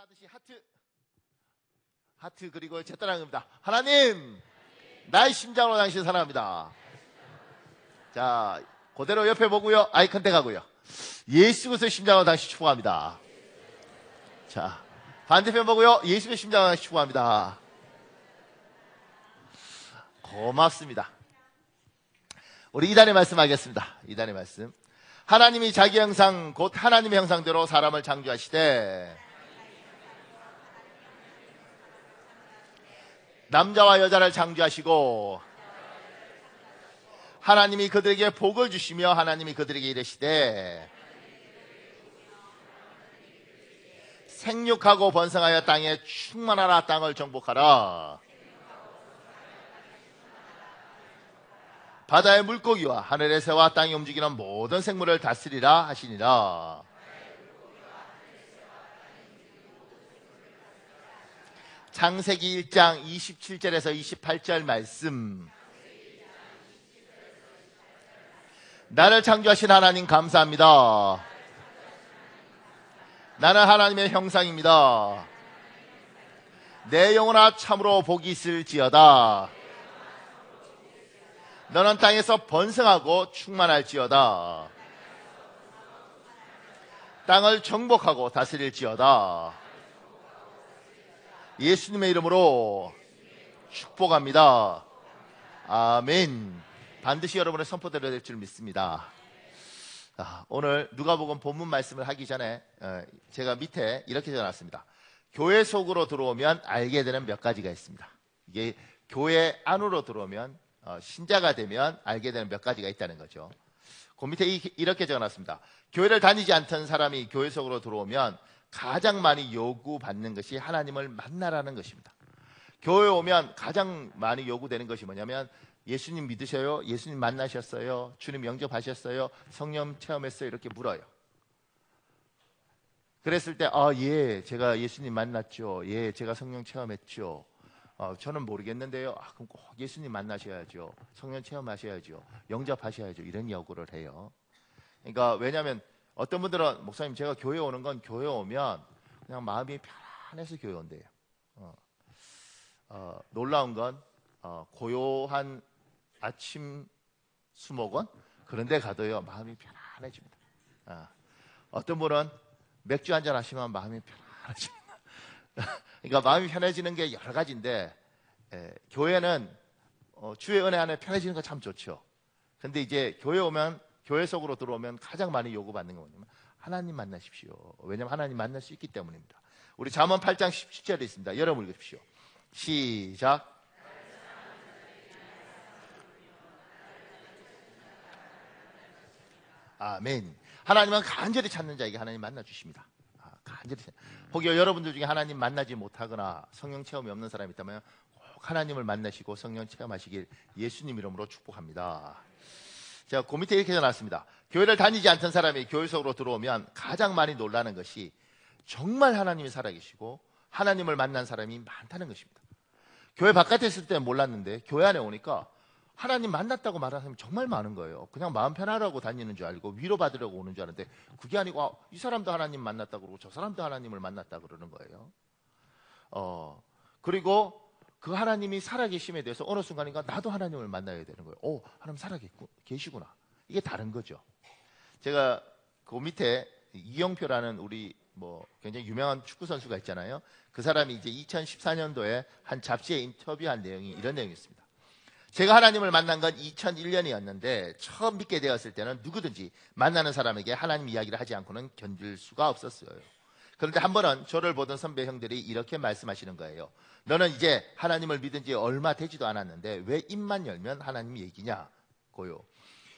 하듯이 하트 그리고 제 따라합니다. 하나님, 나의 심장으로 당신 사랑합니다. 자, 그대로 옆에 보고요. 아이 컨택하고요. 예수 그리스도의 심장으로 당신 축복합니다. 자, 반대편 보고요. 예수의 심장으로 당신 축복합니다. 고맙습니다. 우리 2단의 말씀 하겠습니다. 2단의 말씀. 하나님이 자기 형상 곧 하나님의 형상대로 사람을 창조하시되 남자와 여자를 창조하시고 하나님이 그들에게 복을 주시며 하나님이 그들에게 이르시되 생육하고 번성하여 땅에 충만하라. 땅을 정복하라. 바다의 물고기와 하늘의 새와 땅에 움직이는 모든 생물을 다스리라 하시니라. 창세기 1장 27절에서 28절 말씀. 나를 창조하신 하나님 감사합니다. 나는 하나님의 형상입니다. 내 영혼아 참으로 복이 있을지어다. 너는 땅에서 번성하고 충만할지어다. 땅을 정복하고 다스릴지어다. 예수님의 이름으로 축복합니다. 아멘. 반드시 여러분의 선포대로 될 줄 믿습니다. 오늘 누가복음 본문 말씀을 하기 전에 제가 밑에 이렇게 적어놨습니다. 교회 속으로 들어오면 알게 되는 몇 가지가 있습니다. 이게 교회 안으로 들어오면 신자가 되면 알게 되는 몇 가지가 있다는 거죠. 그 밑에 이렇게 적어놨습니다. 교회를 다니지 않던 사람이 교회 속으로 들어오면 가장 많이 요구받는 것이 하나님을 만나라는 것입니다. 교회에 오면 가장 많이 요구되는 것이 뭐냐면 예수님 믿으셔요? 예수님 만나셨어요? 주님 영접하셨어요? 성령 체험했어요? 이렇게 물어요. 그랬을 때 예, 제가 예수님 만났죠. 예, 제가 성령 체험했죠. 저는 모르겠는데요. 그럼 꼭 예수님 만나셔야죠. 성령 체험하셔야죠. 영접하셔야죠. 이런 요구를 해요. 그러니까 왜냐하면 어떤 분들은 목사님 제가 교회 오는 건 교회 오면 그냥 마음이 편해서 교회 온대요. 놀라운 건 고요한 아침 수목원 그런 데 가도요 마음이 편안해집니다. 어떤 분은 맥주 한잔 하시면 마음이 편안해집니다. 그러니까 마음이 편해지는 게 여러 가지인데 교회는 주의 은혜 안에 편해지는 거 참 좋죠. 근데 이제 교회 속으로 들어오면 가장 많이 요구받는 건 뭐냐면 하나님 만나십시오. 왜냐하면 하나님 만날 수 있기 때문입니다. 우리 잠언 8장 17절에 있습니다. 여러분 읽으십시오. 시작. 아멘. 하나님은 간절히 찾는 자에게 하나님 만나주십니다. 간절히. 혹여 여러분들 중에 하나님 만나지 못하거나 성령 체험이 없는 사람이 있다면 꼭 하나님을 만나시고 성령 체험하시길 예수님 이름으로 축복합니다. 제가 그 밑에 이렇게 적어놨습니다. 교회를 다니지 않던 사람이 교회 속으로 들어오면 가장 많이 놀라는 것이 정말 하나님이 살아계시고 하나님을 만난 사람이 많다는 것입니다. 교회 바깥에 있을 때는 몰랐는데 교회 안에 오니까 하나님 만났다고 말하는 사람이 정말 많은 거예요. 그냥 마음 편하라고 다니는 줄 알고 위로받으려고 오는 줄 알았는데 그게 아니고 이 사람도 하나님 만났다고 그러고 저 사람도 하나님을 만났다고 그러는 거예요. 그리고 그 하나님이 살아계심에 대해서 어느 순간인가 나도 하나님을 만나야 되는 거예요. 하나님 살아계시구나. 이게 다른 거죠. 제가 그 밑에 이영표라는 우리 굉장히 유명한 축구 선수가 있잖아요. 그 사람이 이제 2014년도에 한 잡지에 인터뷰한 내용이 이런 내용이었습니다. 제가 하나님을 만난 건 2001년이었는데 처음 믿게 되었을 때는 누구든지 만나는 사람에게 하나님 이야기를 하지 않고는 견딜 수가 없었어요. 그런데 한 번은 저를 보던 선배 형들이 이렇게 말씀하시는 거예요. 너는 이제 하나님을 믿은 지 얼마 되지도 않았는데 왜 입만 열면 하나님 얘기냐고요.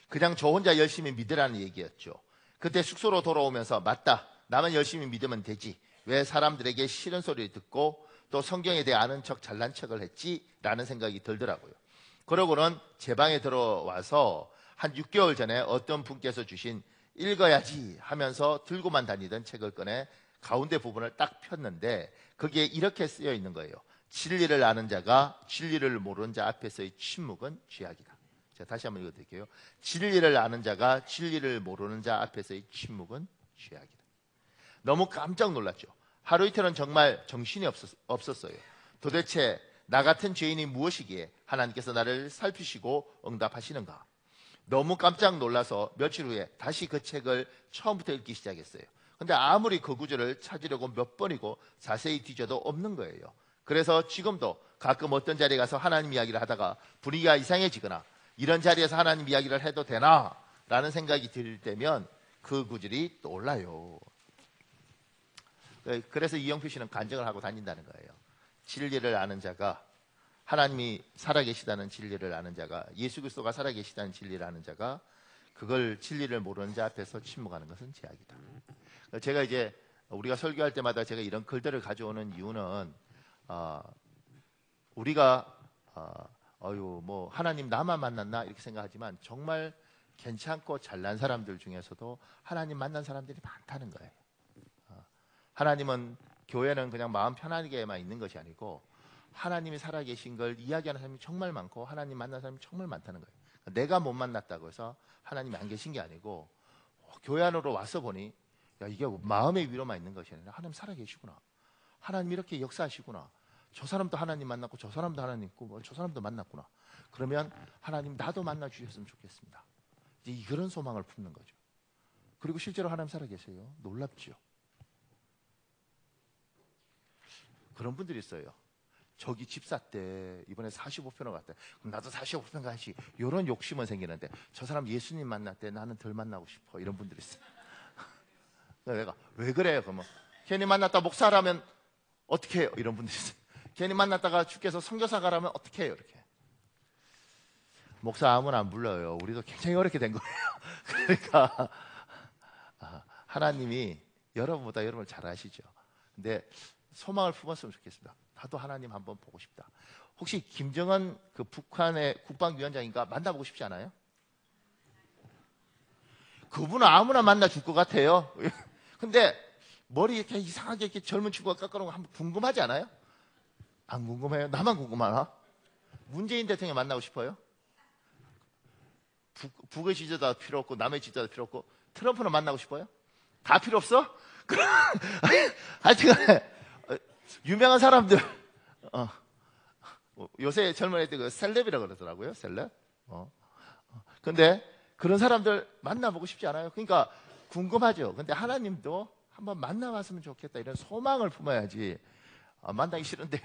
그냥 저 혼자 열심히 믿으라는 얘기였죠. 그때 숙소로 돌아오면서 맞다. 나만 열심히 믿으면 되지. 왜 사람들에게 싫은 소리를 듣고 또 성경에 대해 아는 척 잘난 척을 했지? 라는 생각이 들더라고요. 그러고는 제 방에 들어와서 한 6개월 전에 어떤 분께서 주신 읽어야지 하면서 들고만 다니던 책을 꺼내 가운데 부분을 딱 폈는데 거기에 이렇게 쓰여 있는 거예요. 진리를 아는 자가 진리를 모르는 자 앞에서의 침묵은 죄악이다. 제가 다시 한번 읽어드릴게요. 진리를 아는 자가 진리를 모르는 자 앞에서의 침묵은 죄악이다. 너무 깜짝 놀랐죠. 하루 이틀은 정말 정신이 없었어요. 도대체 나 같은 죄인이 무엇이기에 하나님께서 나를 살피시고 응답하시는가? 너무 깜짝 놀라서 며칠 후에 다시 그 책을 처음부터 읽기 시작했어요. 근데 아무리 그 구절을 찾으려고 몇 번이고 자세히 뒤져도 없는 거예요. 그래서 지금도 가끔 어떤 자리에 가서 하나님 이야기를 하다가 분위기가 이상해지거나 이런 자리에서 하나님 이야기를 해도 되나? 라는 생각이 들 때면 그 구절이 떠올라요. 그래서 이영표 씨는 간증을 하고 다닌다는 거예요. 진리를 아는 자가, 하나님이 살아계시다는 진리를 아는 자가, 예수 그리스도가 살아계시다는 진리를 아는 자가 그걸 진리를 모르는 자 앞에서 침묵하는 것은 죄악이다. 제가 이제 우리가 설교할 때마다 제가 이런 글들을 가져오는 이유는 우리가 뭐 하나님 나만 만났나 이렇게 생각하지만 정말 괜찮고 잘난 사람들 중에서도 하나님 만난 사람들이 많다는 거예요. 하나님은, 교회는 그냥 마음 편하게만 있는 것이 아니고 하나님이 살아계신 걸 이야기하는 사람이 정말 많고 하나님 만난 사람이 정말 많다는 거예요. 내가 못 만났다고 해서 하나님이 안 계신 게 아니고 교회 안으로 와서 보니 야, 이게 마음의 위로만 있는 것이 아니라 하나님 살아계시구나, 하나님 이렇게 역사하시구나, 저 사람도 하나님 만났고 저 사람도 하나님 있고 저 사람도 만났구나, 그러면 하나님 나도 만나 주셨으면 좋겠습니다. 이제 그런 소망을 품는 거죠. 그리고 실제로 하나님 살아계세요. 놀랍죠. 그런 분들이 있어요. 저기 집사 때 이번에 45평을 갔대. 그럼 나도 45평 가야지. 이런 욕심은 생기는데 저 사람 예수님 만날 때 나는 덜 만나고 싶어. 이런 분들이 있어요. 내가 왜 그래요? 그러면 괜히 만났다 목사라면 어떻게 해요? 이런 분들이 있어요. 괜히 만났다가 주께서 선교사 가라면 어떻게 해요? 이렇게. 목사 아무나 안 불러요. 우리도 굉장히 어렵게 된 거예요. 그러니까 하나님이 여러분보다 여러분을 잘 아시죠. 근데 소망을 품었으면 좋겠습니다. 나도 하나님 한번 보고 싶다. 혹시 김정은 그 북한의 국방위원장인가 만나보고 싶지 않아요? 그분은 아무나 만나 줄 것 같아요. 근데 머리 이렇게 이상하게 이렇게 젊은 친구가 깎아놓은 거 한번 궁금하지 않아요? 안 궁금해요? 나만 궁금하나? 문재인 대통령 만나고 싶어요? 북의 지지자도 필요 없고 남의 지지자도 필요 없고 트럼프는 만나고 싶어요? 다 필요 없어? 하여튼간에 유명한 사람들 요새 젊은 애들 그 셀럽이라고 그러더라고요. 셀럽. 근데 그런 사람들 만나보고 싶지 않아요? 그러니까 궁금하죠. 근데 하나님도 한번 만나봤으면 좋겠다 이런 소망을 품어야지. 만나기 싫은데요.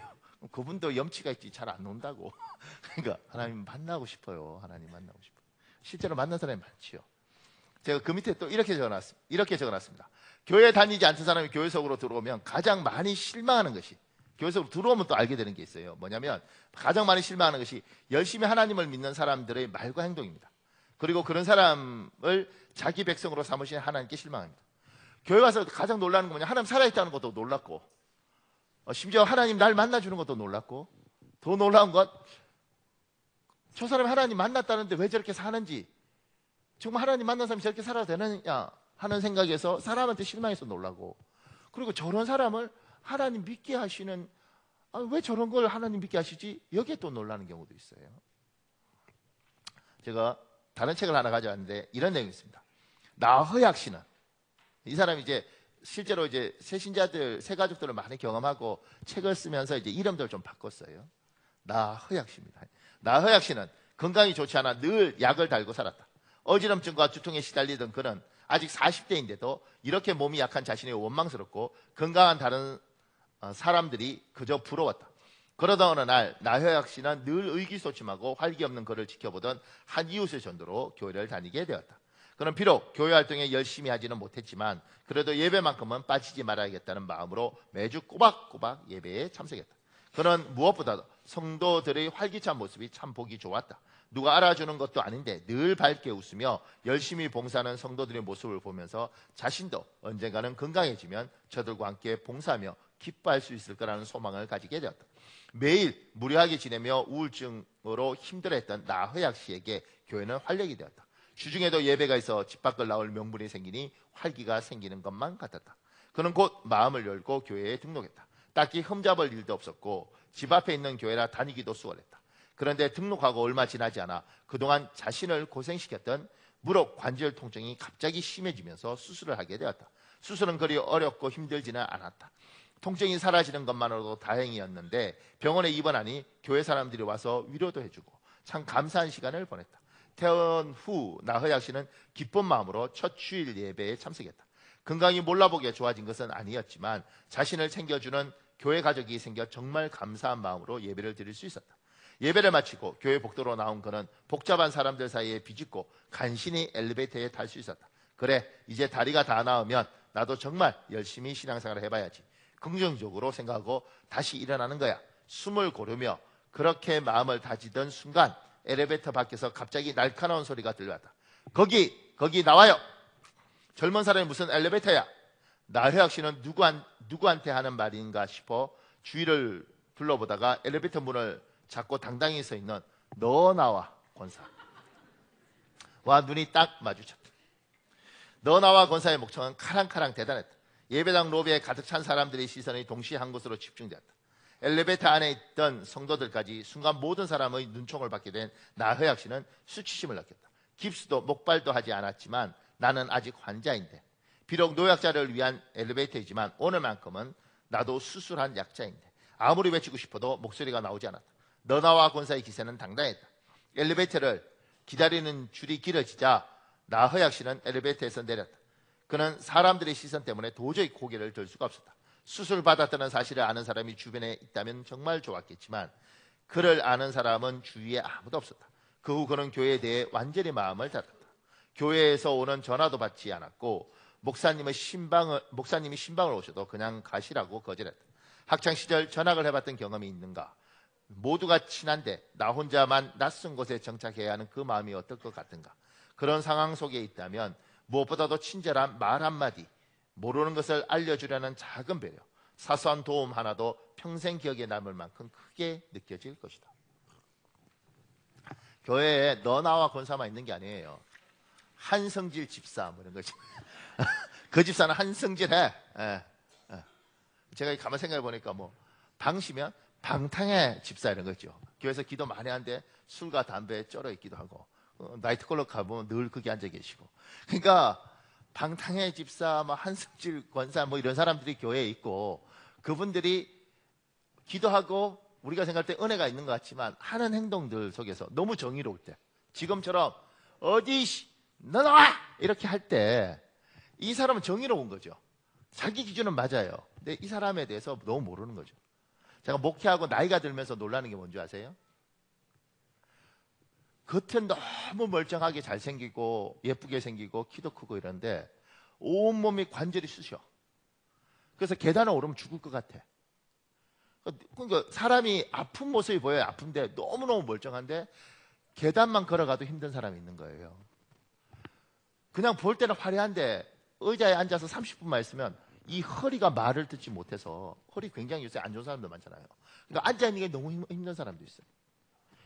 그분도 염치가 있지 잘 안 논다고. 그러니까 하나님 만나고 싶어요. 하나님 만나고 싶어요. 실제로 만난 사람이 많지요. 제가 그 밑에 또 이렇게 적어놨습니다. 교회 다니지 않던 사람이 교회 속으로 들어오면 가장 많이 실망하는 것이, 교회 속으로 들어오면 또 알게 되는 게 있어요. 뭐냐면 가장 많이 실망하는 것이 열심히 하나님을 믿는 사람들의 말과 행동입니다. 그리고 그런 사람을 자기 백성으로 삼으신 하나님께 실망합니다. 교회 와서 가장 놀라는 건 뭐냐, 하나님 살아있다는 것도 놀랍고 심지어 하나님 날 만나주는 것도 놀랍고, 더 놀라운 것, 저 사람이 하나님 만났다는데 왜 저렇게 사는지, 정말 하나님 만난 사람이 저렇게 살아도 되느냐 하는 생각에서 사람한테 실망해서 놀라고, 그리고 저런 사람을 하나님 믿게 하시는, 왜 저런 걸 하나님 믿게 하시지? 여기에 또 놀라는 경우도 있어요. 제가 다른 책을 하나 가져왔는데 이런 내용이 있습니다. 나허약 씨는, 이 사람이 이제 실제로 이제 새신자들, 새가족들을 많이 경험하고 책을 쓰면서 이제 이름들을 좀 바꿨어요. 나허약 씨입니다. 나허약 씨는 건강이 좋지 않아 늘 약을 달고 살았다. 어지럼증과 두통에 시달리던 그는 아직 40대인데도 이렇게 몸이 약한 자신이 원망스럽고 건강한 다른 사람들이 그저 부러웠다. 그러다 어느 날 나허약 씨는 늘 의기소침하고 활기 없는 그를 지켜보던 한 이웃의 전도로 교회를 다니게 되었다. 그는 비록 교회 활동에 열심히 하지는 못했지만 그래도 예배만큼은 빠지지 말아야겠다는 마음으로 매주 꼬박꼬박 예배에 참석했다. 그는 무엇보다도 성도들의 활기찬 모습이 참 보기 좋았다. 누가 알아주는 것도 아닌데 늘 밝게 웃으며 열심히 봉사하는 성도들의 모습을 보면서 자신도 언젠가는 건강해지면 저들과 함께 봉사하며 기뻐할 수 있을 거라는 소망을 가지게 되었다. 매일 무료하게 지내며 우울증으로 힘들어했던 나허약 씨에게 교회는 활력이 되었다. 주중에도 예배가 있어 집 밖을 나올 명분이 생기니 활기가 생기는 것만 같았다. 그는 곧 마음을 열고 교회에 등록했다. 딱히 흠잡을 일도 없었고 집 앞에 있는 교회라 다니기도 수월했다. 그런데 등록하고 얼마 지나지 않아 그동안 자신을 고생시켰던 무릎 관절 통증이 갑자기 심해지면서 수술을 하게 되었다. 수술은 그리 어렵고 힘들지는 않았다. 통증이 사라지는 것만으로도 다행이었는데 병원에 입원하니 교회 사람들이 와서 위로도 해주고 참 감사한 시간을 보냈다. 퇴원 후 나허약 씨는 기쁜 마음으로 첫 주일 예배에 참석했다. 건강이 몰라보게 좋아진 것은 아니었지만 자신을 챙겨주는 교회 가족이 생겨 정말 감사한 마음으로 예배를 드릴 수 있었다. 예배를 마치고 교회 복도로 나온 그는 복잡한 사람들 사이에 비집고 간신히 엘리베이터에 탈 수 있었다. 그래, 이제 다리가 다 나으면 나도 정말 열심히 신앙생활을 해봐야지. 긍정적으로 생각하고 다시 일어나는 거야. 숨을 고르며 그렇게 마음을 다지던 순간 엘리베이터 밖에서 갑자기 날카로운 소리가 들려왔다. 거기 나와요. 젊은 사람이 무슨 엘리베이터야. 나혜학 씨는 누구한테 하는 말인가 싶어 주위를 둘러보다가 엘리베이터 문을 잡고 당당히 서 있는 너 나와 권사 와 눈이 딱 마주쳤다. 너 나와 권사의 목청은 카랑카랑 대단했다. 예배당 로비에 가득 찬 사람들의 시선이 동시에 한 곳으로 집중되었다. 엘리베이터 안에 있던 성도들까지 순간 모든 사람의 눈총을 받게 된 나혜학 씨는 수치심을 느꼈다. 깁스도 목발도 하지 않았지만 나는 아직 환자인데, 비록 노약자를 위한 엘리베이터이지만 오늘만큼은 나도 수술한 약자인데 아무리 외치고 싶어도 목소리가 나오지 않았다. 너나와 권사의 기세는 당당했다. 엘리베이터를 기다리는 줄이 길어지자 나허약 씨는 엘리베이터에서 내렸다. 그는 사람들의 시선 때문에 도저히 고개를 들 수가 없었다. 수술 받았다는 사실을 아는 사람이 주변에 있다면 정말 좋았겠지만 그를 아는 사람은 주위에 아무도 없었다. 그 후 그는 교회에 대해 완전히 마음을 닫았다. 교회에서 오는 전화도 받지 않았고 목사님이 신방을 오셔도 그냥 가시라고 거절했다. 학창시절 전학을 해봤던 경험이 있는가? 모두가 친한데 나 혼자만 낯선 곳에 정착해야 하는 그 마음이 어떨 것 같은가? 그런 상황 속에 있다면 무엇보다도 친절한 말 한마디, 모르는 것을 알려주려는 작은 배려, 사소한 도움 하나도 평생 기억에 남을 만큼 크게 느껴질 것이다. 교회에 너나와 권사만 있는 게 아니에요. 한성질 집사 뭐 이런 거지. 그 집사는 한성질해. 제가 가만 생각해 보니까 뭐 방시면 방탕의 집사 이런 거죠. 교회에서 기도 많이 하는데 술과 담배에 쩔어 있기도 하고 나이트클럽 가보면 늘 거기 앉아 계시고. 그러니까 방탕의 집사, 뭐 한성질 권사 뭐 이런 사람들이 교회에 있고 그분들이 기도하고 우리가 생각할 때 은혜가 있는 것 같지만 하는 행동들 속에서 너무 정의로울 때, 지금처럼 어디 너 나와 이렇게 할 때 이 사람은 정의로운 거죠. 자기 기준은 맞아요. 근데 이 사람에 대해서 너무 모르는 거죠. 제가 목회하고 나이가 들면서 놀라는 게 뭔지 아세요? 겉은 너무 멀쩡하게 잘생기고 예쁘게 생기고 키도 크고 이런데 온몸이 관절이 쑤셔. 그래서 계단을 오르면 죽을 것 같아. 그러니까 사람이 아픈 모습이 보여요. 아픈데 너무너무 멀쩡한데 계단만 걸어가도 힘든 사람이 있는 거예요. 그냥 볼 때는 화려한데 의자에 앉아서 30분만 있으면 이 허리가 말을 듣지 못해서, 허리 굉장히 요새 안 좋은 사람도 많잖아요. 그러니까 앉아있는 게 너무 힘든 사람도 있어요.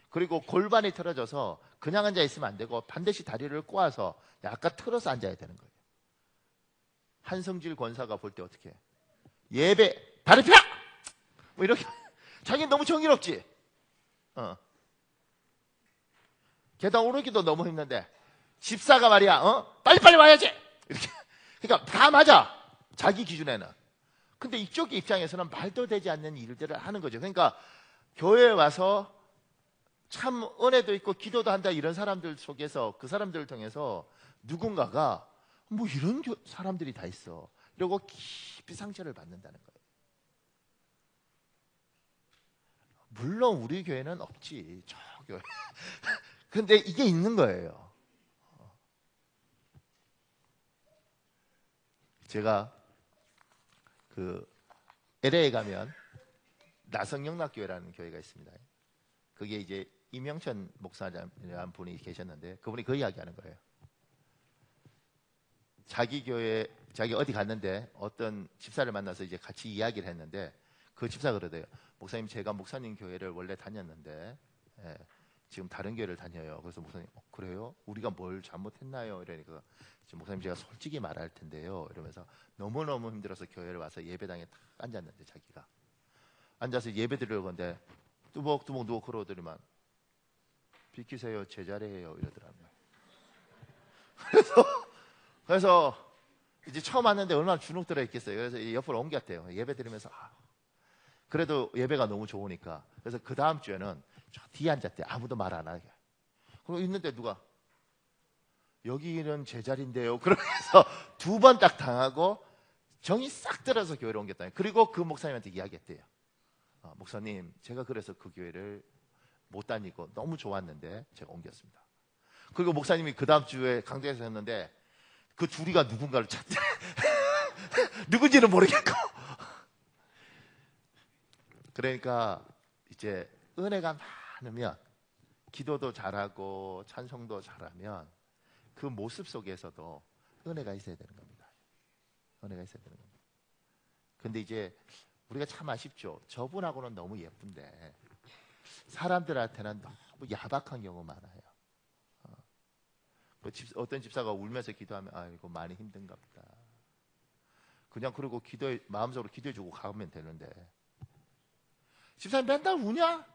그리고 골반이 틀어져서 그냥 앉아있으면 안 되고 반드시 다리를 꼬아서 약간 틀어서 앉아야 되는 거예요. 한성질 권사가 볼 때 어떻게 해? 예배 다리 펴! 뭐 이렇게 자기는 너무 정의롭지. 계단 오르기도 너무 힘든데 집사가 말이야, 빨리빨리 와야지 이렇게. 그러니까 다 맞아, 자기 기준에는. 근데 이쪽 입장에서는 말도 되지 않는 일들을 하는 거죠. 그러니까 교회에 와서 참 은혜도 있고 기도도 한다 이런 사람들 속에서, 그 사람들을 통해서 누군가가 뭐 이런 사람들이 다 있어 이러고 깊이 상처를 받는다는 거예요. 물론 우리 교회는 없지, 저 교회. 근데 이게 있는 거예요. 제가 그 LA에 가면 나성영락교회라는 교회가 있습니다. 그게 이제 이명천 목사라는 분이 계셨는데 그분이 그 이야기하는 거예요. 자기 교회, 자기 어디 갔는데 어떤 집사를 만나서 이제 같이 이야기를 했는데 그 집사가 그러대요. 목사님, 제가 목사님 교회를 원래 다녔는데 지금 다른 교회를 다녀요. 그래서 목사님, 그래요? 우리가 뭘 잘못했나요? 이러니까 목사님, 제가 솔직히 말할 텐데요 이러면서 너무너무 힘들어서 교회를 와서 예배당에 딱 앉았는데 자기가 앉아서 예배 드리려고 하는데 뚜벅뚜벅 누워 걸어오더니만 비키세요, 제 자리예요 이러더라고요. 그래서 이제 처음 왔는데 얼마나 주눅 들어 있겠어요. 그래서 옆으로 옮겼대요. 예배 드리면서 그래도 예배가 너무 좋으니까. 그래서 그 다음 주에는 저 뒤에 앉았대. 아무도 말 안 하게. 그리고 있는데 누가 여기는 제 자리인데요. 그러면서 두 번 딱 당하고 정이 싹 들어서 교회를 옮겼다. 그리고 그 목사님한테 이야기했대요. 목사님, 제가 그래서 그 교회를 못 다니고 너무 좋았는데 제가 옮겼습니다. 그리고 목사님이 그 다음 주에 강좌에서 했는데 그 둘이가 누군가를 찾대. 누군지는 모르겠고. 그러니까 이제 은혜가 많으면 기도도 잘하고 찬송도 잘하면 그 모습 속에서도 은혜가 있어야 되는 겁니다. 은혜가 있어야 되는 겁니다. 근데 이제 우리가 참 아쉽죠. 저분하고는 너무 예쁜데 사람들한테는 너무 야박한 경우 많아요. 어떤 집사가 울면서 기도하면 아이고 많이 힘든가 보다. 그냥 그러고 마음속으로 기도해주고 가면 되는데 집사님 맨날 우냐?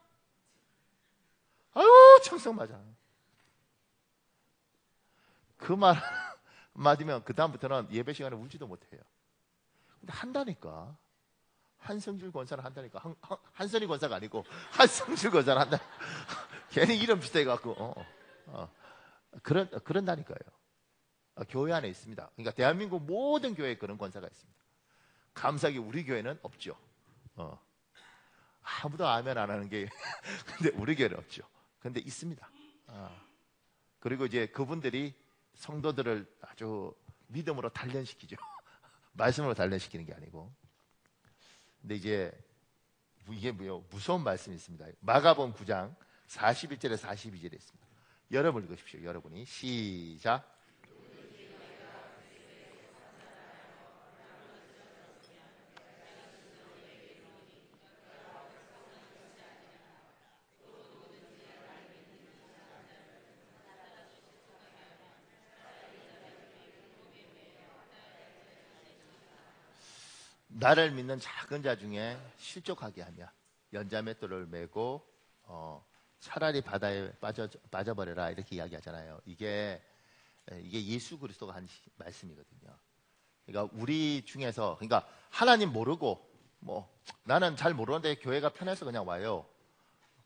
아유 청성 맞아. 그 말 맞으면 그 다음부터는 예배 시간에 울지도 못해요. 근데 한다니까. 한성줄 권사를 한다니까. 한선희 권사가 아니고 한성줄 권사를 한다. 괜히 이름 비슷해갖고 그런다니까요. 교회 안에 있습니다. 그러니까 대한민국 모든 교회에 그런 권사가 있습니다. 감사하게 우리 교회는 없죠. 아무도 아멘 안 하는 게 근데 우리 교회는 없죠. 근데 있습니다. 그리고 이제 그분들이 성도들을 아주 믿음으로 단련시키죠. 말씀으로 단련시키는 게 아니고. 근데 이제 이게 무서운 말씀이 있습니다. 마가복음 9장 41절에 42절에 있습니다. 여러분 읽으십시오. 여러분이 시작. 나를 믿는 작은 자 중에 실족하게 하며 연자맷돌을 메고 차라리 바다에 빠져버려라 이렇게 이야기하잖아요. 이게 예수 그리스도가 한 말씀이거든요. 그러니까 우리 중에서 그러니까 하나님 모르고 나는 잘 모르는데 교회가 편해서 그냥 와요.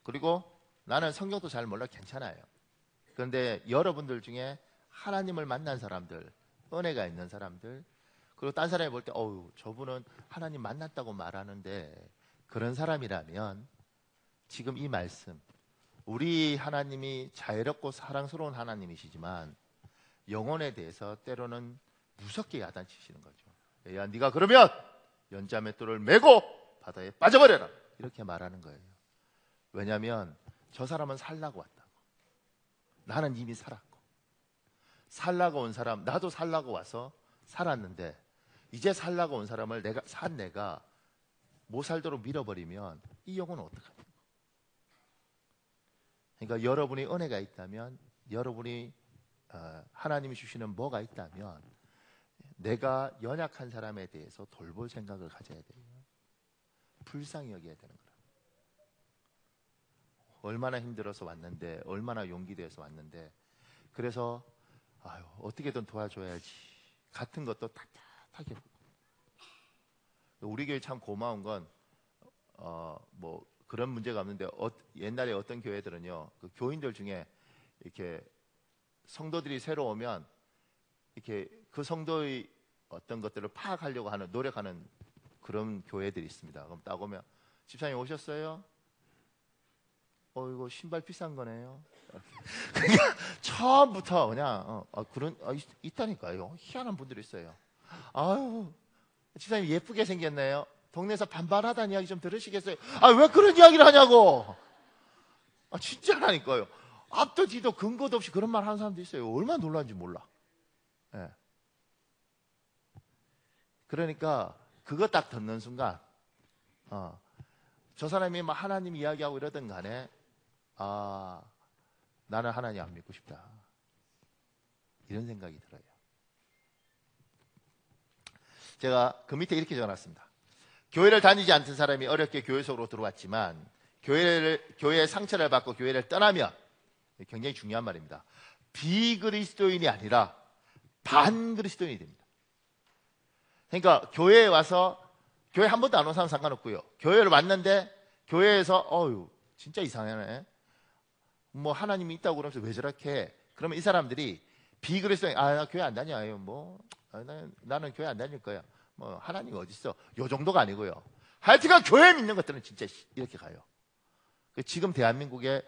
그리고 나는 성경도 잘 몰라 괜찮아요. 그런데 여러분들 중에 하나님을 만난 사람들, 은혜가 있는 사람들, 그리고 딴 사람이 볼 때 저분은 하나님 만났다고 말하는데 그런 사람이라면 지금 이 말씀 우리 하나님이 자애롭고 사랑스러운 하나님이시지만 영혼에 대해서 때로는 무섭게 야단치시는 거죠. 야 네가 그러면 연자맷돌을 메고 바다에 빠져버려라 이렇게 말하는 거예요. 왜냐하면 저 사람은 살라고 왔다고. 나는 이미 살았고 살라고 온 사람 나도 살라고 와서 살았는데 이제 살라고 온 사람을 내가 못 살도록 밀어버리면 이 영혼은 어떡합니까? 그러니까 여러분이 은혜가 있다면 여러분이 하나님이 주시는 뭐가 있다면 내가 연약한 사람에 대해서 돌볼 생각을 가져야 돼요. 불쌍히 여겨야 되는 거라. 얼마나 힘들어서 왔는데 얼마나 용기 내서 왔는데 그래서 어떻게든 도와줘야지 같은 것도 답답하게 우리 교회 참 고마운 건 그런 문제가 없는데 옛날에 어떤 교회들은요 그 교인들 중에 이렇게 성도들이 새로 오면 이렇게 그 성도의 어떤 것들을 파악하려고 하는 노력하는 그런 교회들이 있습니다. 그럼 딱 오면 집사님 오셨어요? 이거 신발 비싼 거네요. 그러니까 처음부터 그냥 있다니까요. 희한한 분들이 있어요. 아유, 집사님 예쁘게 생겼네요. 동네에서 반반하다는 이야기 좀 들으시겠어요? 왜 그런 이야기를 하냐고. 진짜라니까요. 앞도 뒤도 근거도 없이 그런 말 하는 사람도 있어요. 얼마나 놀라는지 몰라. 네. 그러니까 그거 딱 듣는 순간 저 사람이 막 하나님 이야기하고 이러든 간에 나는 하나님 안 믿고 싶다 이런 생각이 들어요. 제가 그 밑에 이렇게 적어놨습니다. 교회를 다니지 않던 사람이 어렵게 교회 속으로 들어왔지만 교회의 상처를 받고 교회를 떠나면 굉장히 중요한 말입니다. 비그리스도인이 아니라 반그리스도인이 됩니다. 그러니까 교회에 와서 교회 한 번도 안 온 사람 상관없고요. 교회를 왔는데 교회에서 어유 진짜 이상하네. 뭐 하나님이 있다고 그러면서 왜 저렇게 해? 그러면 이 사람들이 비그리스도인 나 교회 안 다녀요. 뭐 나는 교회 안 다닐 거야. 뭐 하나님 어디 있어? 요 정도가 아니고요. 하여튼간 교회 믿는 것들은 진짜 이렇게 가요. 지금 대한민국에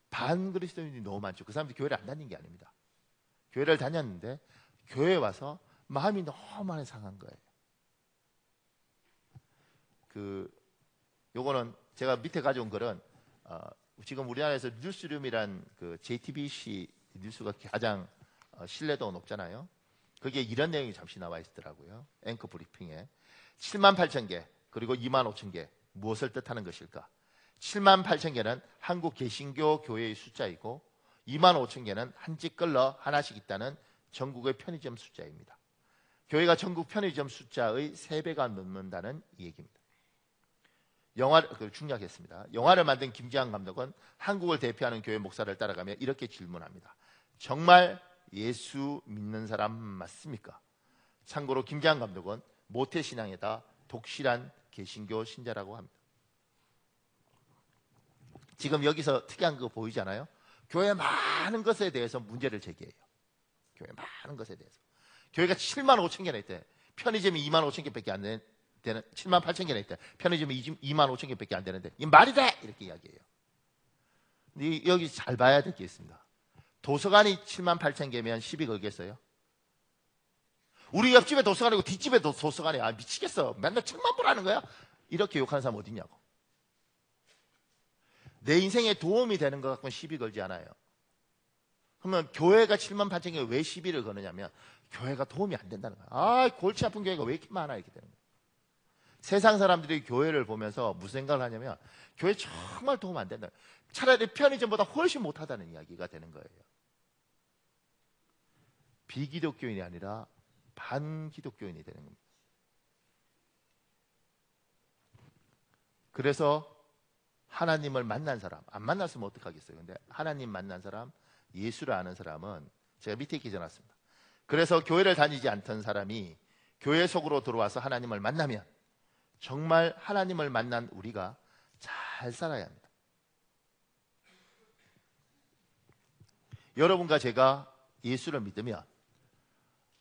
반그리스도인이 너무 많죠. 그 사람들이 교회를 안 다닌 게 아닙니다. 교회를 다녔는데 교회에 와서 마음이 너무 많이 상한 거예요. 요거는 제가 밑에 가져온 글은 지금 우리나라에서 뉴스룸이란 그 JTBC 뉴스가 가장 신뢰도가 높잖아요. 거기에 이런 내용이 잠시 나와 있더라고요. 앵커 브리핑에 7만 8천 개 그리고 2만 5천 개 무엇을 뜻하는 것일까? 7만 8천 개는 한국 개신교 교회의 숫자이고 2만 5천 개는 한 집 끌러 하나씩 있다는 전국의 편의점 숫자입니다. 교회가 전국 편의점 숫자의 3배가 넘는다는 이 얘기입니다. 영화를 중략했습니다. 영화를 만든 김지한 감독은 한국을 대표하는 교회 목사를 따라가며 이렇게 질문합니다. 정말 예수 믿는 사람 맞습니까? 참고로 김지한 감독은 모태신앙에다 독실한 개신교 신자라고 합니다. 지금 여기서 특이한 거 보이잖아요. 교회 많은 것에 대해서 문제를 제기해요. 교회 많은 것에 대해서. 교회가 7만 5천 개나 있대. 편의점이 2만 5천 개밖에 안 되는 7만 8천 개나 있대. 편의점이 2만 5천 개밖에 안 되는데 이 말이 돼! 이렇게 이야기해요. 근데 여기 잘 봐야 될 게 있습니다. 도서관이 7만 8천 개면 10이 걸겠어요? 우리 옆집에 도서관이고 뒷집에 도서관이 미치겠어. 맨날 책만 보라는 거야? 이렇게 욕하는 사람 어디 있냐고. 내 인생에 도움이 되는 것 갖고는 시비 걸지 않아요. 그러면 교회가 7만 8천 개에 왜 시비를 거느냐면 교회가 도움이 안 된다는 거야. 골치 아픈 교회가 왜 이렇게 많아 이렇게 되는 거야. 세상 사람들이 교회를 보면서 무슨 생각을 하냐면 교회 정말 도움 안 된다. 차라리 편의점보다 훨씬 못하다는 이야기가 되는 거예요. 비기독교인이 아니라 반기독교인이 되는 겁니다. 그래서 하나님을 만난 사람, 안 만났으면 어떡하겠어요. 근데 하나님 만난 사람, 예수를 아는 사람은 제가 밑에 기재놨습니다. 그래서 교회를 다니지 않던 사람이 교회 속으로 들어와서 하나님을 만나면 정말 하나님을 만난 우리가 잘 살아야 합니다. 여러분과 제가 예수를 믿으면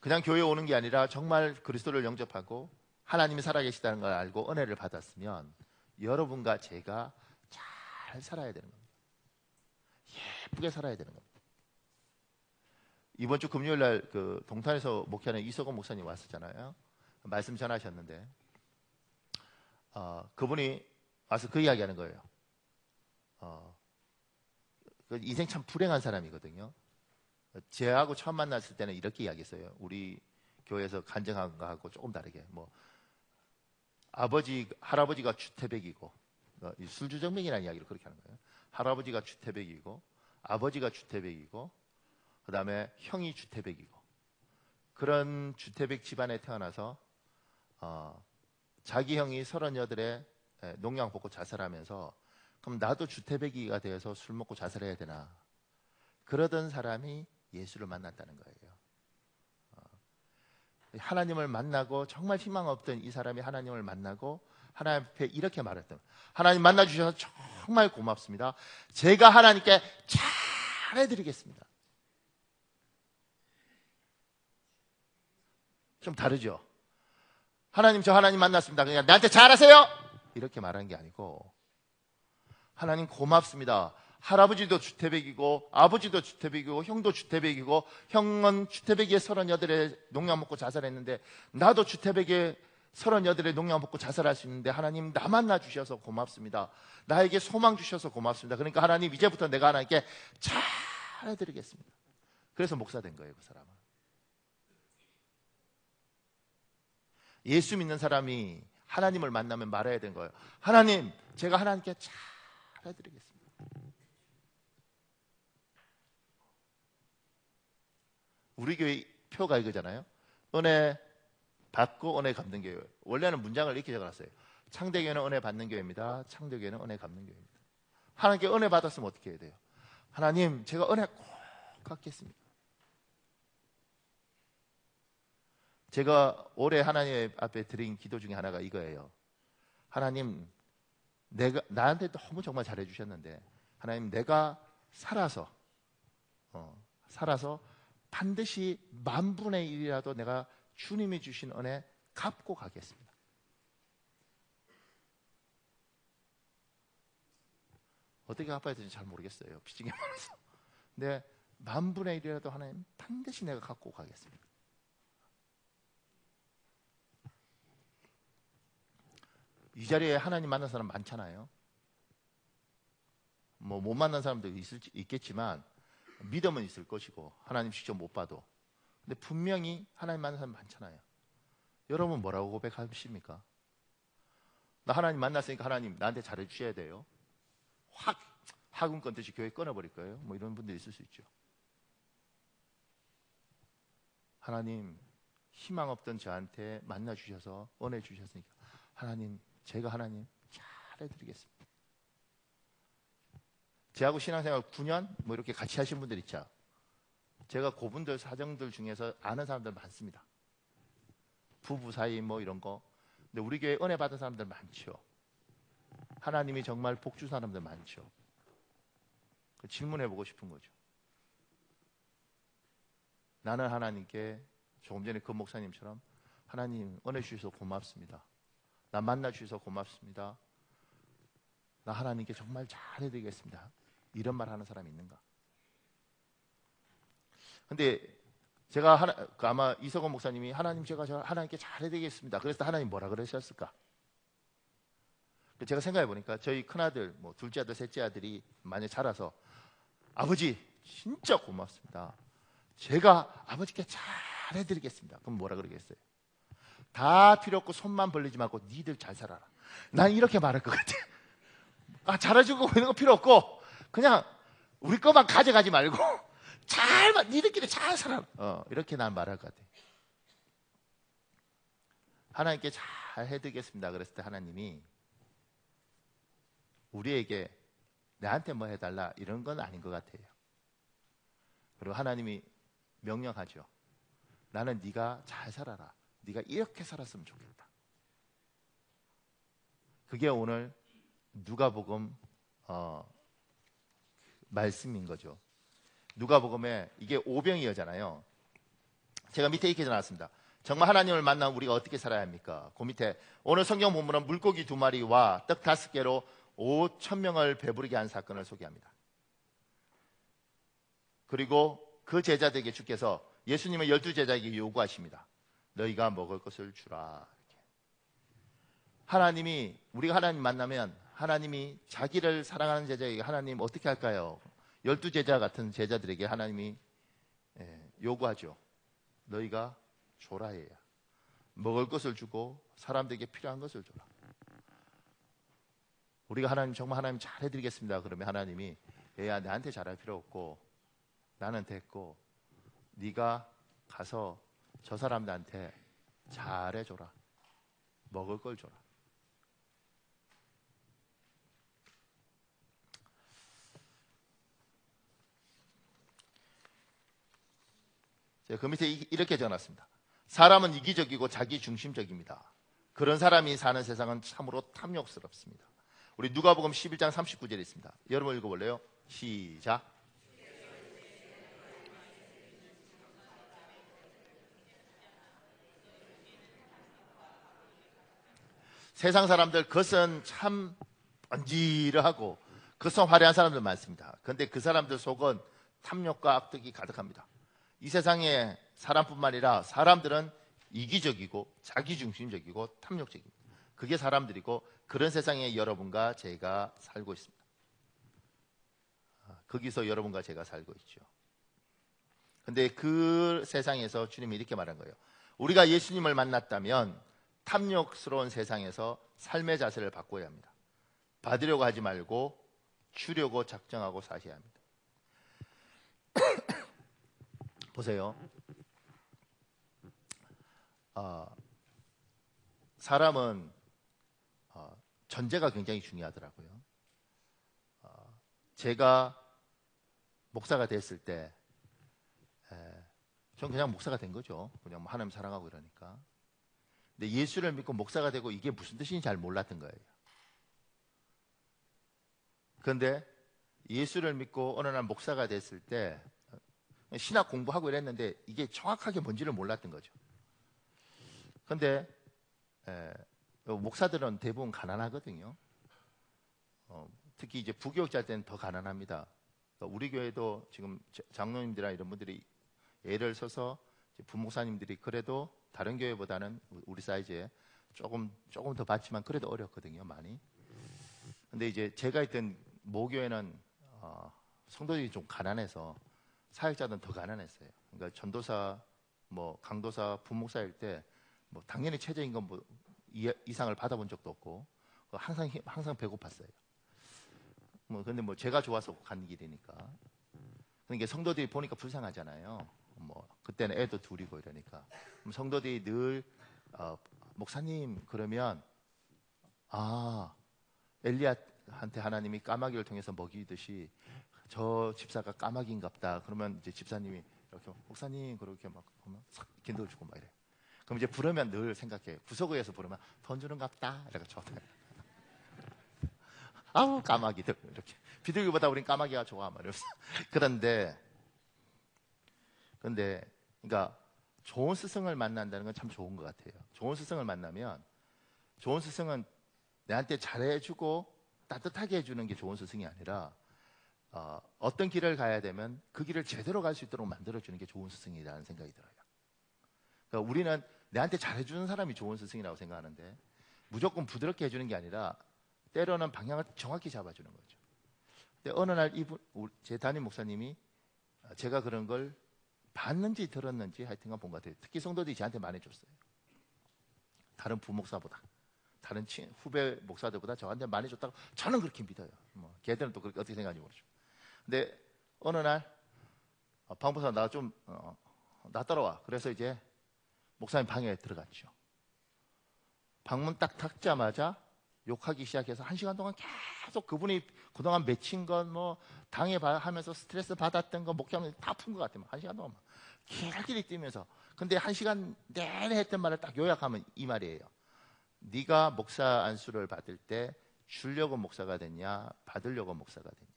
그냥 교회에 오는 게 아니라 정말 그리스도를 영접하고 하나님이 살아계시다는 걸 알고 은혜를 받았으면 여러분과 제가 잘 살아야 되는 겁니다. 예쁘게 살아야 되는 겁니다. 이번 주 금요일 날 그 동탄에서 목회하는 이석원 목사님 왔었잖아요. 말씀 전하셨는데 그분이 와서 그 이야기하는 거예요. 그 인생 참 불행한 사람이거든요. 제하고 처음 만났을 때는 이렇게 이야기했어요. 우리 교회에서 간증한 거하고 조금 다르게 뭐 할아버지가 주태백이고 술주정뱅이라는 이야기를 그렇게 하는 거예요. 할아버지가 주태백이고 아버지가 주태백이고 그 다음에 형이 주태백이고 그런 주태백 집안에 태어나서 자기 형이 38에 농약 먹고 자살하면서 그럼 나도 주태백이가 되어서 술 먹고 자살해야 되나 그러던 사람이 예수를 만났다는 거예요. 하나님을 만나고 정말 희망 없던 이 사람이 하나님을 만나고 하나님 앞에 이렇게 말했던 하나님 만나주셔서 정말 고맙습니다. 제가 하나님께 잘해드리겠습니다. 좀 다르죠? 하나님 저 하나님 만났습니다. 그냥 나한테 잘하세요 이렇게 말한 게 아니고 하나님 고맙습니다. 할아버지도 주태백이고 아버지도 주태백이고 형도 주태백이고 형은 주태백이의 38에 농약 먹고 자살했는데 나도 주태백의 38에 농약 먹고 자살할 수 있는데 하나님 나 만나주셔서 고맙습니다. 나에게 소망 주셔서 고맙습니다. 그러니까 하나님 이제부터 내가 하나님께 잘해드리겠습니다. 그래서 목사 된 거예요. 그 사람은. 예수 믿는 사람이 하나님을 만나면 말해야 되는 거예요. 하나님 제가 하나님께 잘해드리겠습니다. 우리 교회 표가 이거잖아요. 은혜 받고 은혜 갚는 교회. 원래는 문장을 이렇게 적어놨어요. 창대교회는 은혜 받는 교회입니다. 창대교회는 은혜 갚는 교회입니다. 하나님께 은혜 받았으면 어떻게 해야 돼요? 하나님 제가 은혜 꼭 갚겠습니다. 제가 올해 하나님 앞에 드린 기도 중에 하나가 이거예요. 하나님, 내가 나한테 너무 정말 잘해 주셨는데 하나님, 내가 살아서 반드시 10,000분의 1이라도 내가 주님이 주신 은혜 갚고 가겠습니다. 어떻게 갚아야 되는지 잘 모르겠어요. 빚진 게 많아서. 근데 10,000분의 1이라도 하나님 반드시 내가 갖고 가겠습니다. 이 자리에 하나님 만난 사람 많잖아요. 뭐 못 만난 사람도 있겠지만 믿음은 있을 것이고 하나님 직접 못 봐도. 근데 분명히 하나님 만난 사람 많잖아요. 여러분 뭐라고 고백하십니까? 나 하나님 만났으니까 하나님 나한테 잘해 주셔야 돼요. 확 학원 끊듯이 교회 끊어버릴 거예요. 뭐 이런 분들이 있을 수 있죠. 하나님, 희망 없던 저한테 만나 주셔서 은혜 주셨으니까 하나님, 제가 하나님 잘해드리겠습니다. 제하고 신앙생활 9년 뭐 이렇게 같이 하신 분들 있죠. 제가 그분들 사정들 중에서 아는 사람들 많습니다. 부부 사이 뭐 이런 거. 근데 우리 교회 은혜 받은 사람들 많죠. 하나님이 정말 복 준 사람들 많죠. 질문해보고 싶은 거죠. 나는 하나님께 조금 전에 그 목사님처럼 하나님 은혜 주셔서 고맙습니다. 나 만나 주셔서 고맙습니다. 나 하나님께 정말 잘해드리겠습니다. 이런 말 하는 사람이 있는가? 근데 제가 아마 이석원 목사님이 하나님 제가 하나님께 잘해드리겠습니다. 그래서 하나님 뭐라 그러셨을까? 제가 생각해 보니까 저희 큰아들, 뭐 둘째 아들, 셋째 아들이 만약 자라서 아버지 진짜 고맙습니다. 제가 아버지께 잘해드리겠습니다. 그럼 뭐라 그러겠어요? 다 필요 없고 손만 벌리지 말고 니들 잘 살아라. 난 이렇게 말할 것 같아. 잘해주고 이런 거 필요 없고 그냥 우리 것만 가져가지 말고 니들끼리 잘 살아라. 이렇게 난 말할 것 같아. 하나님께 잘 해드리겠습니다. 그랬을 때 하나님이 우리에게 나한테 뭐 해달라 이런 건 아닌 것 같아요. 그리고 하나님이 명령하죠. 나는 네가 잘 살아라. 네가 이렇게 살았으면 좋겠다. 그게 오늘 누가복음 말씀인 거죠. 누가복음에 이게 오병이어잖아요. 제가 밑에 이렇게 적어놨습니다. 정말 하나님을 만나면 우리가 어떻게 살아야 합니까? 그 밑에 오늘 성경 본문은 물고기 2마리와 떡 5개로 5,000명을 배부르게 한 사건을 소개합니다. 그리고 그 제자들에게 주께서 예수님의 12제자에게 요구하십니다. 너희가 먹을 것을 주라. 이렇게. 하나님이 우리가 하나님 만나면 하나님이 자기를 사랑하는 제자에게 하나님 어떻게 할까요? 12제자 같은 제자들에게 하나님이 요구하죠. 너희가 줘라 해야. 먹을 것을 주고 사람들에게 필요한 것을 줘라. 우리가 하나님 정말 하나님 잘해드리겠습니다. 그러면 하나님이 얘야 나한테 잘할 필요 없고 나는 됐고 네가 가서 저 사람들한테 잘해줘라. 먹을 걸 줘라. 제가 그 밑에 이렇게 적어놨습니다. 사람은 이기적이고 자기중심적입니다. 그런 사람이 사는 세상은 참으로 탐욕스럽습니다. 우리 누가복음 11장 39절에 있습니다. 여러분 읽어볼래요? 시작. 세상 사람들 겉은 참 번지르하고 겉은 화려한 사람들 많습니다. 그런데 그 사람들 속은 탐욕과 악독이 가득합니다. 이 세상에 사람뿐만 아니라 사람들은 이기적이고 자기중심적이고 탐욕적입니다. 그게 사람들이고 그런 세상에 여러분과 제가 살고 있습니다. 거기서 여러분과 제가 살고 있죠. 근데 그 세상에서 주님이 이렇게 말한 거예요. 우리가 예수님을 만났다면 탐욕스러운 세상에서 삶의 자세를 바꿔야 합니다. 받으려고 하지 말고 주려고 작정하고 사셔야 합니다. 보세요. 사람은 전제가 굉장히 중요하더라고요. 제가 목사가 됐을 때 전 그냥 목사가 된 거죠. 그냥 뭐 하나님 사랑하고 이러니까. 근데 예수를 믿고 목사가 되고 이게 무슨 뜻인지 잘 몰랐던 거예요. 그런데 예수를 믿고 어느 날 목사가 됐을 때 신학 공부하고 이랬는데 이게 정확하게 뭔지를 몰랐던 거죠. 그런데 목사들은 대부분 가난하거든요. 특히 이제 부교육자 때는 더 가난합니다. 우리 교회도 지금 장로님들이나 이런 분들이 예를 서서 부목사님들이 그래도 다른 교회보다는 우리 사이즈에 조금 더 받지만 그래도 어렵거든요, 많이. 근데 이제 제가 있던 모교회는 성도들이 좀 가난해서 사역자들은 더 가난했어요. 그러니까 전도사, 뭐 강도사, 부목사일 때 뭐 당연히 최저임금 뭐 이상을 받아본 적도 없고 항상 배고팠어요. 뭐 근데 뭐 제가 좋아서 간 길이니까. 그러니까 성도들이 보니까 불쌍하잖아요. 뭐 그때는 애도 둘이고 이러니까 성도들이 늘 목사님 그러면 엘리야한테 하나님이 까마귀를 통해서 먹이듯이 저 집사가 까마귀인갑다. 그러면 이제 집사님이 이렇게 목사님 그렇게 막 보면 싹 기도를 주고 막 이래. 그럼 이제 부르면 늘 생각해. 구석구에서 부르면 돈 주는갑다. 이렇게 좋다. 아우 까마귀들 이렇게 비둘기보다 우린 까마귀가 좋아 말이었어. 그런데 그러니까 좋은 스승을 만난다는 건 참 좋은 것 같아요. 좋은 스승을 만나면 좋은 스승은 내한테 잘해주고 따뜻하게 해주는 게 좋은 스승이 아니라 어떤 길을 가야 되면 그 길을 제대로 갈 수 있도록 만들어주는 게 좋은 스승이라는 생각이 들어요. 그러니까 우리는 내한테 잘해주는 사람이 좋은 스승이라고 생각하는데 무조건 부드럽게 해주는 게 아니라 때로는 방향을 정확히 잡아주는 거죠. 근데 어느 날 제 담임 목사님이 제가 그런 걸 봤는지 들었는지 하여튼간 본 것 같아요. 특히 성도들이 저한테 말해줬어요. 다른 부목사보다 다른 후배 목사들보다 저한테 많이 줬다고 저는 그렇게 믿어요. 뭐 걔들은 또 그렇게 어떻게 생각하는지 모르죠. 근데 어느 날 방부사 나 따라와. 그래서 이제 목사님 방에 들어갔죠. 방문 딱 닫자마자 욕하기 시작해서 1시간 동안 계속 그분이 그동안 맺힌 건 뭐 당해하면서 스트레스 받았던 거 목회하면서 다 푼 것 같아요. 1시간 동안 길길이 뛰면서. 근데 1시간 내내 했던 말을 딱 요약하면 이 말이에요. 네가 목사 안수를 받을 때 주려고 목사가 됐냐 받으려고 목사가 됐냐.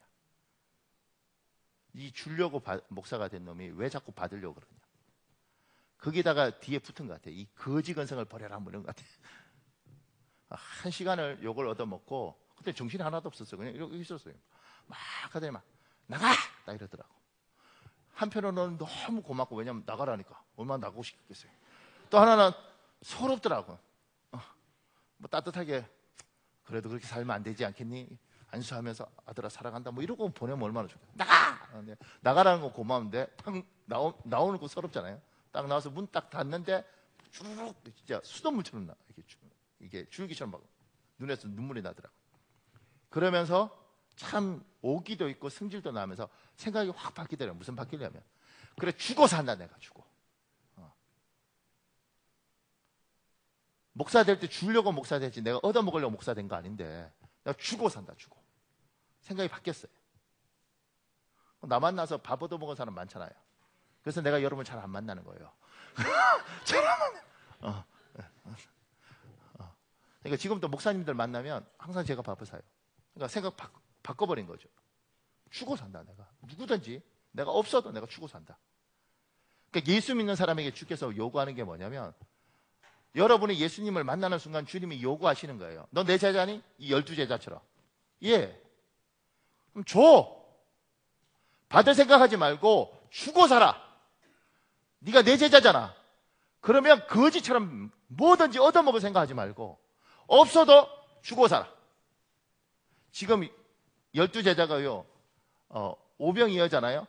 이 주려고 목사가 된 놈이 왜 자꾸 받으려고 그러냐. 거기다가 뒤에 붙은 것 같아요. 이 거지 근성을 버려라 뭐 이런 것 같아요. 1시간을 욕을 얻어먹고 그때 정신이 하나도 없었어요. 그냥 이러고 있었어요. 막 하더니 막 나가! 딱 이러더라고. 한편으로는 너무 고맙고 왜냐면 나가라니까 얼마나 나가고 싶겠어요. 또 하나는 서럽더라고. 뭐 따뜻하게 그래도 그렇게 살면 안 되지 않겠니? 안수하면서 아들아 사랑한다 뭐 이러고 보내면 얼마나 좋겠어. 나가! 나가라는 건 고마운데 딱 나오는 거 서럽잖아요. 딱 나와서 문 딱 닫는데 쭈르륵 진짜 수돗물처럼 나. 이게 줄기처럼 막 눈에서 눈물이 나더라고. 그러면서 참 오기도 있고 승질도 나면서 생각이 확 바뀌더라고요. 무슨 바뀌냐면 그래 죽어 산다 내가 죽어. 목사 될 때 주려고 목사 됐지 내가 얻어먹으려고 목사 된 거 아닌데 내가 죽어 산다 죽어. 생각이 바뀌었어요. 나 만나서 밥 얻어먹은 사람 많잖아요. 그래서 내가 여러분 잘 안 만나는 거예요. 잘 안 만나. 그러니까 지금도 목사님들 만나면 항상 제가 밥을 사요. 그러니까 생각 바꿔버린 거죠. 죽어 산다 내가. 누구든지 내가 없어도 내가 죽어 산다. 그러니까 예수 믿는 사람에게 주께서 요구하는 게 뭐냐면 여러분이 예수님을 만나는 순간 주님이 요구하시는 거예요. 너 내 제자니? 이 12제자처럼. 예. 그럼 줘. 받을 생각하지 말고 주고 살아. 네가 내 제자잖아. 그러면 거지처럼 뭐든지 얻어먹을 생각하지 말고 없어도 주고 살아. 지금 12제자가요 5병이어잖아요.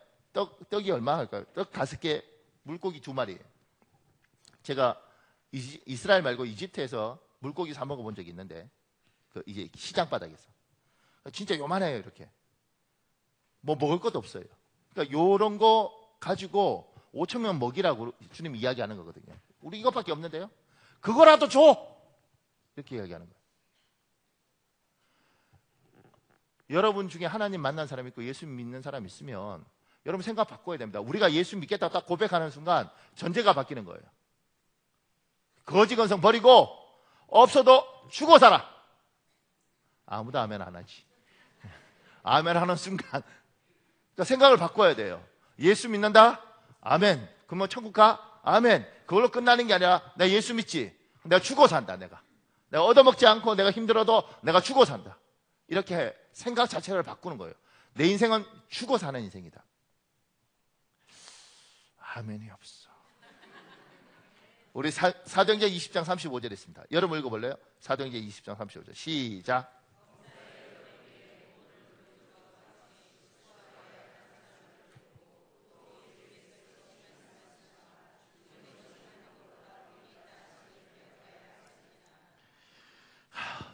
떡이 얼마 할까요? 떡 5개, 물고기 2마리. 제가 이스라엘 말고 이집트에서 물고기 사 먹어본 적이 있는데 이제 시장 바닥에서 진짜 요만해요. 이렇게 뭐 먹을 것도 없어요. 그러니까 요런 거 가지고 5천 명 먹이라고 주님이 이야기하는 거거든요. 우리 이것밖에 없는데요. 그거라도 줘. 이렇게 이야기하는 거예요. 여러분 중에 하나님 만난 사람 있고 예수 믿는 사람 있으면 여러분 생각 바꿔야 됩니다. 우리가 예수 믿겠다고 딱 고백하는 순간 전제가 바뀌는 거예요. 거지 건성 버리고 없어도 죽어 살아. 아무도 아멘 안 하지. 아멘 하는 순간 그러니까 생각을 바꿔야 돼요. 예수 믿는다? 아멘. 그러면 천국 가? 아멘. 그걸로 끝나는 게 아니라 내가 예수 믿지. 내가 죽어 산다. 내가 얻어먹지 않고 내가 힘들어도 내가 죽어 산다. 이렇게 생각 자체를 바꾸는 거예요. 내 인생은 죽어 사는 인생이다. 아멘이 없어. 우리 사도행전 20장 35절 있습니다. 여러분 읽어볼래요? 사도행전 20장 35절 시작.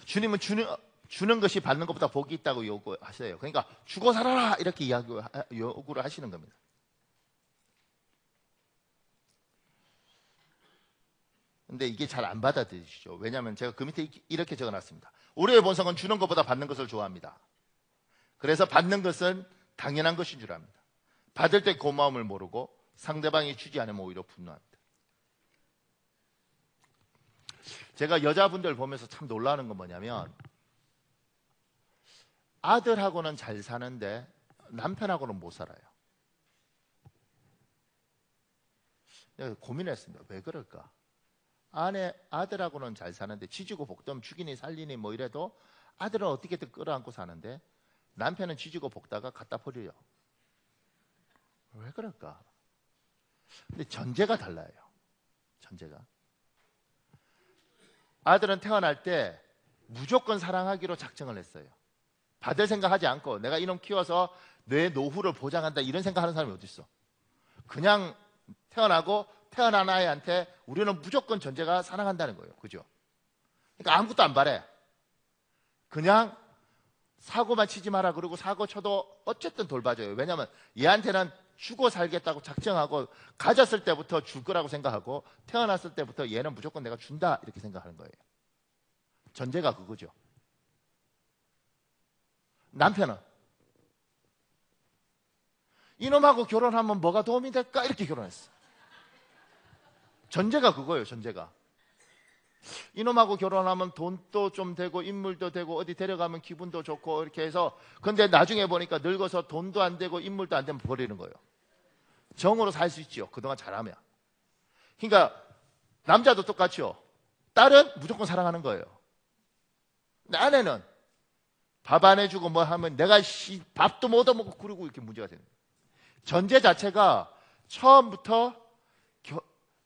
주님은 주는 것이 받는 것보다 복이 있다고 요구하세요. 그러니까 죽어 살아라 이렇게 요구를 하시는 겁니다. 근데 이게 잘 안 받아들이시죠. 왜냐하면 제가 그 밑에 이렇게 적어놨습니다. 우리의 본성은 주는 것보다 받는 것을 좋아합니다. 그래서 받는 것은 당연한 것인 줄 압니다. 받을 때 고마움을 모르고 상대방이 주지 않으면 오히려 분노합니다. 제가 여자분들 보면서 참 놀라는 건 뭐냐면 아들하고는 잘 사는데 남편하고는 못 살아요. 내가 고민했습니다. 왜 그럴까? 아들하고는 잘 사는데 지지고 볶던 죽이니 살리니 뭐 이래도 아들은 어떻게든 끌어안고 사는데 남편은 지지고 볶다가 갖다 버려요. 왜 그럴까? 근데 전제가 달라요. 전제가. 아들은 태어날 때 무조건 사랑하기로 작정을 했어요. 받을 생각하지 않고 내가 이놈 키워서 내 노후를 보장한다 이런 생각하는 사람이 어디 있어? 그냥 태어나고 태어난 아이한테 우리는 무조건 전제가 사랑한다는 거예요. 그죠? 그러니까 아무것도 안 바래. 그냥 사고만 치지 마라 그러고 사고 쳐도 어쨌든 돌봐줘요. 왜냐하면 얘한테는 주고 살겠다고 작정하고 가졌을 때부터 줄 거라고 생각하고 태어났을 때부터 얘는 무조건 내가 준다 이렇게 생각하는 거예요. 전제가 그거죠. 남편은 이놈하고 결혼하면 뭐가 도움이 될까 이렇게 결혼했어. 전제가 그거예요. 전제가 이놈하고 결혼하면 돈도 좀 되고 인물도 되고 어디 데려가면 기분도 좋고 이렇게 해서 근데 나중에 보니까 늙어서 돈도 안 되고 인물도 안 되면 버리는 거예요. 정으로 살 수 있죠. 그동안 잘하면. 그러니까 남자도 똑같죠. 딸은 무조건 사랑하는 거예요. 근데 아내는 밥 안 해주고 뭐 하면 내가 밥도 못 얻어먹고 그러고 이렇게 문제가 되는 거예요. 전제 자체가 처음부터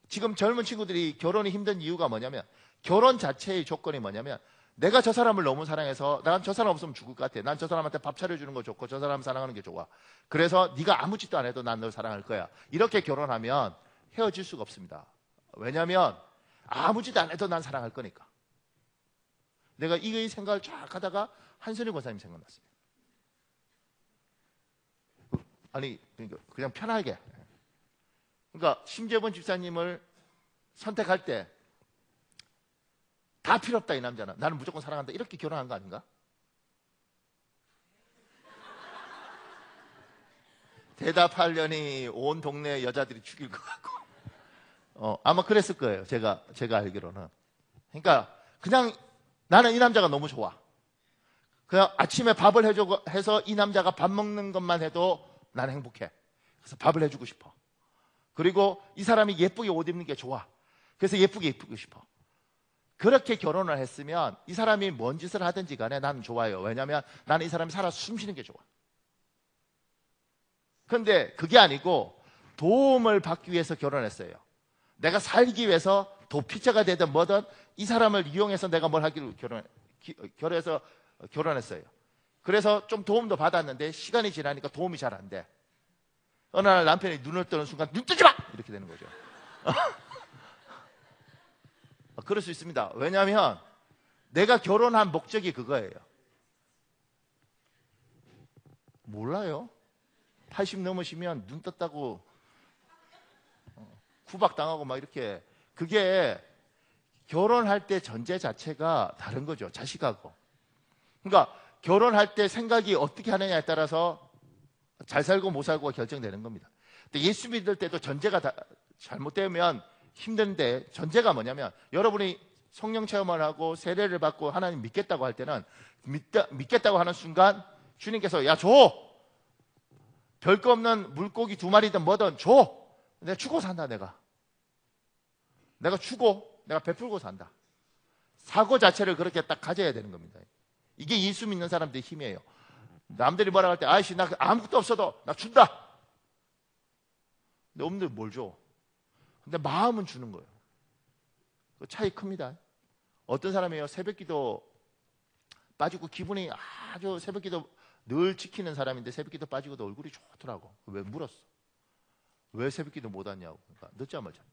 지금 젊은 친구들이 결혼이 힘든 이유가 뭐냐면 결혼 자체의 조건이 뭐냐면 내가 저 사람을 너무 사랑해서 난 저 사람 없으면 죽을 것 같아. 난 저 사람한테 밥 차려주는 거 좋고 저 사람 사랑하는 게 좋아. 그래서 네가 아무 짓도 안 해도 난 널 사랑할 거야. 이렇게 결혼하면 헤어질 수가 없습니다. 왜냐하면 아무 짓 안 해도 난 사랑할 거니까. 내가 이 생각을 쫙 하다가 한선희 권사님 생각났습니다. 아니 그냥 편하게. 그러니까 심재본 집사님을 선택할 때 다 필요 없다 이 남자는 나는 무조건 사랑한다 이렇게 결혼한 거 아닌가? 대답하려니 온 동네 여자들이 죽일 것 같고 아마 그랬을 거예요. 제가 알기로는. 그러니까 그냥 나는 이 남자가 너무 좋아. 그냥 아침에 밥을 해서 이 남자가 밥 먹는 것만 해도 나는 행복해. 그래서 밥을 해주고 싶어. 그리고 이 사람이 예쁘게 옷 입는 게 좋아. 그래서 예쁘게 입고 싶어. 그렇게 결혼을 했으면 이 사람이 뭔 짓을 하든지 간에 나는 좋아요. 왜냐하면 나는 이 사람이 살아 숨쉬는 게 좋아. 그런데 그게 아니고 도움을 받기 위해서 결혼했어요. 내가 살기 위해서 도피자가 되든 뭐든 이 사람을 이용해서 내가 뭘 하기로 결혼했어요. 그래서 좀 도움도 받았는데 시간이 지나니까 도움이 잘 안 돼. 어느 날 남편이 눈을 뜨는 순간 눈 뜨지 마! 이렇게 되는 거죠. 그럴 수 있습니다. 왜냐하면 내가 결혼한 목적이 그거예요. 몰라요. 80 넘으시면 눈 떴다고 구박당하고 막 이렇게 그게 결혼할 때 전제 자체가 다른 거죠. 자식하고. 그러니까 결혼할 때 생각이 어떻게 하느냐에 따라서 잘 살고 못 살고가 결정되는 겁니다. 근데 예수 믿을 때도 전제가 다 잘못되면 힘든데, 전제가 뭐냐면 여러분이 성령 체험을 하고 세례를 받고 하나님 믿겠다고 할 때는 믿겠다고 하는 순간 주님께서 야 줘! 별거 없는 물고기 2마리든 뭐든 줘! 내가 주고 산다. 내가 주고 내가 베풀고 산다. 사고 자체를 그렇게 딱 가져야 되는 겁니다. 이게 예수 믿는 사람들의 힘이에요. 남들이 뭐라 할 때 아이씨 나 아무것도 없어도 나 준다. 근데 없는데 뭘 줘? 근데 마음은 주는 거예요. 그 차이 큽니다. 어떤 사람이에요, 새벽기도 빠지고 기분이 아주, 새벽기도 늘 지키는 사람인데 새벽기도 빠지고도 얼굴이 좋더라고. 왜 물었어? 왜 새벽기도 못 왔냐고. 그러니까 늦잠을 잤대.